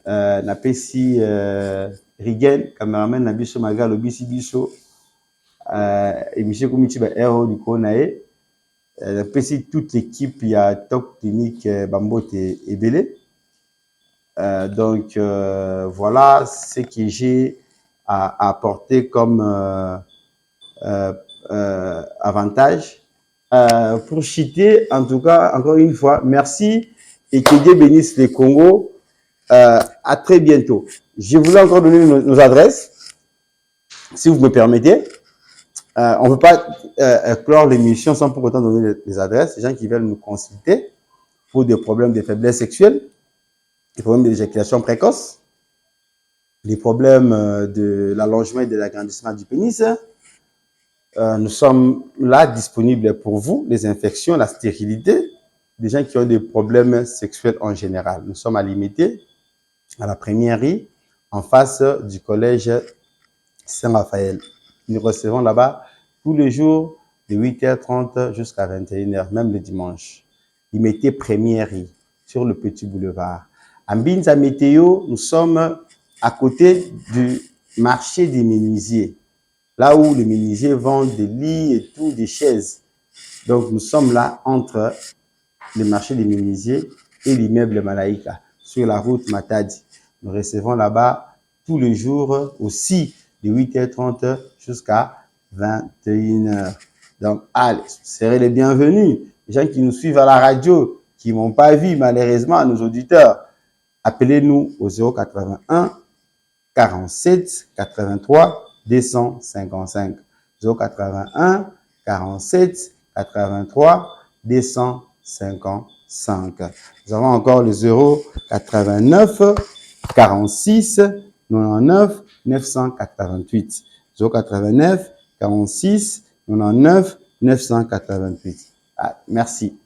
Napesi Rigen, cameraman Nabiso Magalo Biso, émission Komitiba Hero du Konae, Napesi toute l'équipe, il y a Top Clinique Bambote et Belé. Donc voilà ce que j'ai à apporter comme avantage. Pour chiter, en tout cas, encore une fois, merci et que Dieu bénisse le Congo. À très bientôt. Je voulais encore donner nos adresses, si vous me permettez. On ne peut pas clore l'émission sans pour autant donner les adresses. Les gens qui veulent nous consulter pour des problèmes de faiblesse sexuelle, des problèmes d'éjaculation précoce, les problèmes de l'allongement et de l'agrandissement du pénis. Nous sommes là disponibles pour vous, les infections, la stérilité, des gens qui ont des problèmes sexuels en général. Nous sommes à Limité, à la première rue, en face du collège Saint-Raphaël. Nous recevons là-bas tous les jours de 8h30 jusqu'à 21h, même le dimanche. Limité première rue, sur le petit boulevard. À Mbinza Météo, nous sommes à côté du marché des menuisiers. Là où les menuisiers vendent des lits et tout, des chaises. Donc, nous sommes là entre le marché des menuisiers et l'immeuble Malaïka, sur la route Matadi. Nous recevons là-bas tous les jours aussi de 8h30 jusqu'à 21h. Donc, allez, vous serez les bienvenus. Les gens qui nous suivent à la radio, qui ne m'ont pas vu malheureusement, à nos auditeurs, appelez-nous au 081 47 83 255 081 47 83 255. Nous avons encore le 089 46 99 988 089 46 99 988. Ah, merci.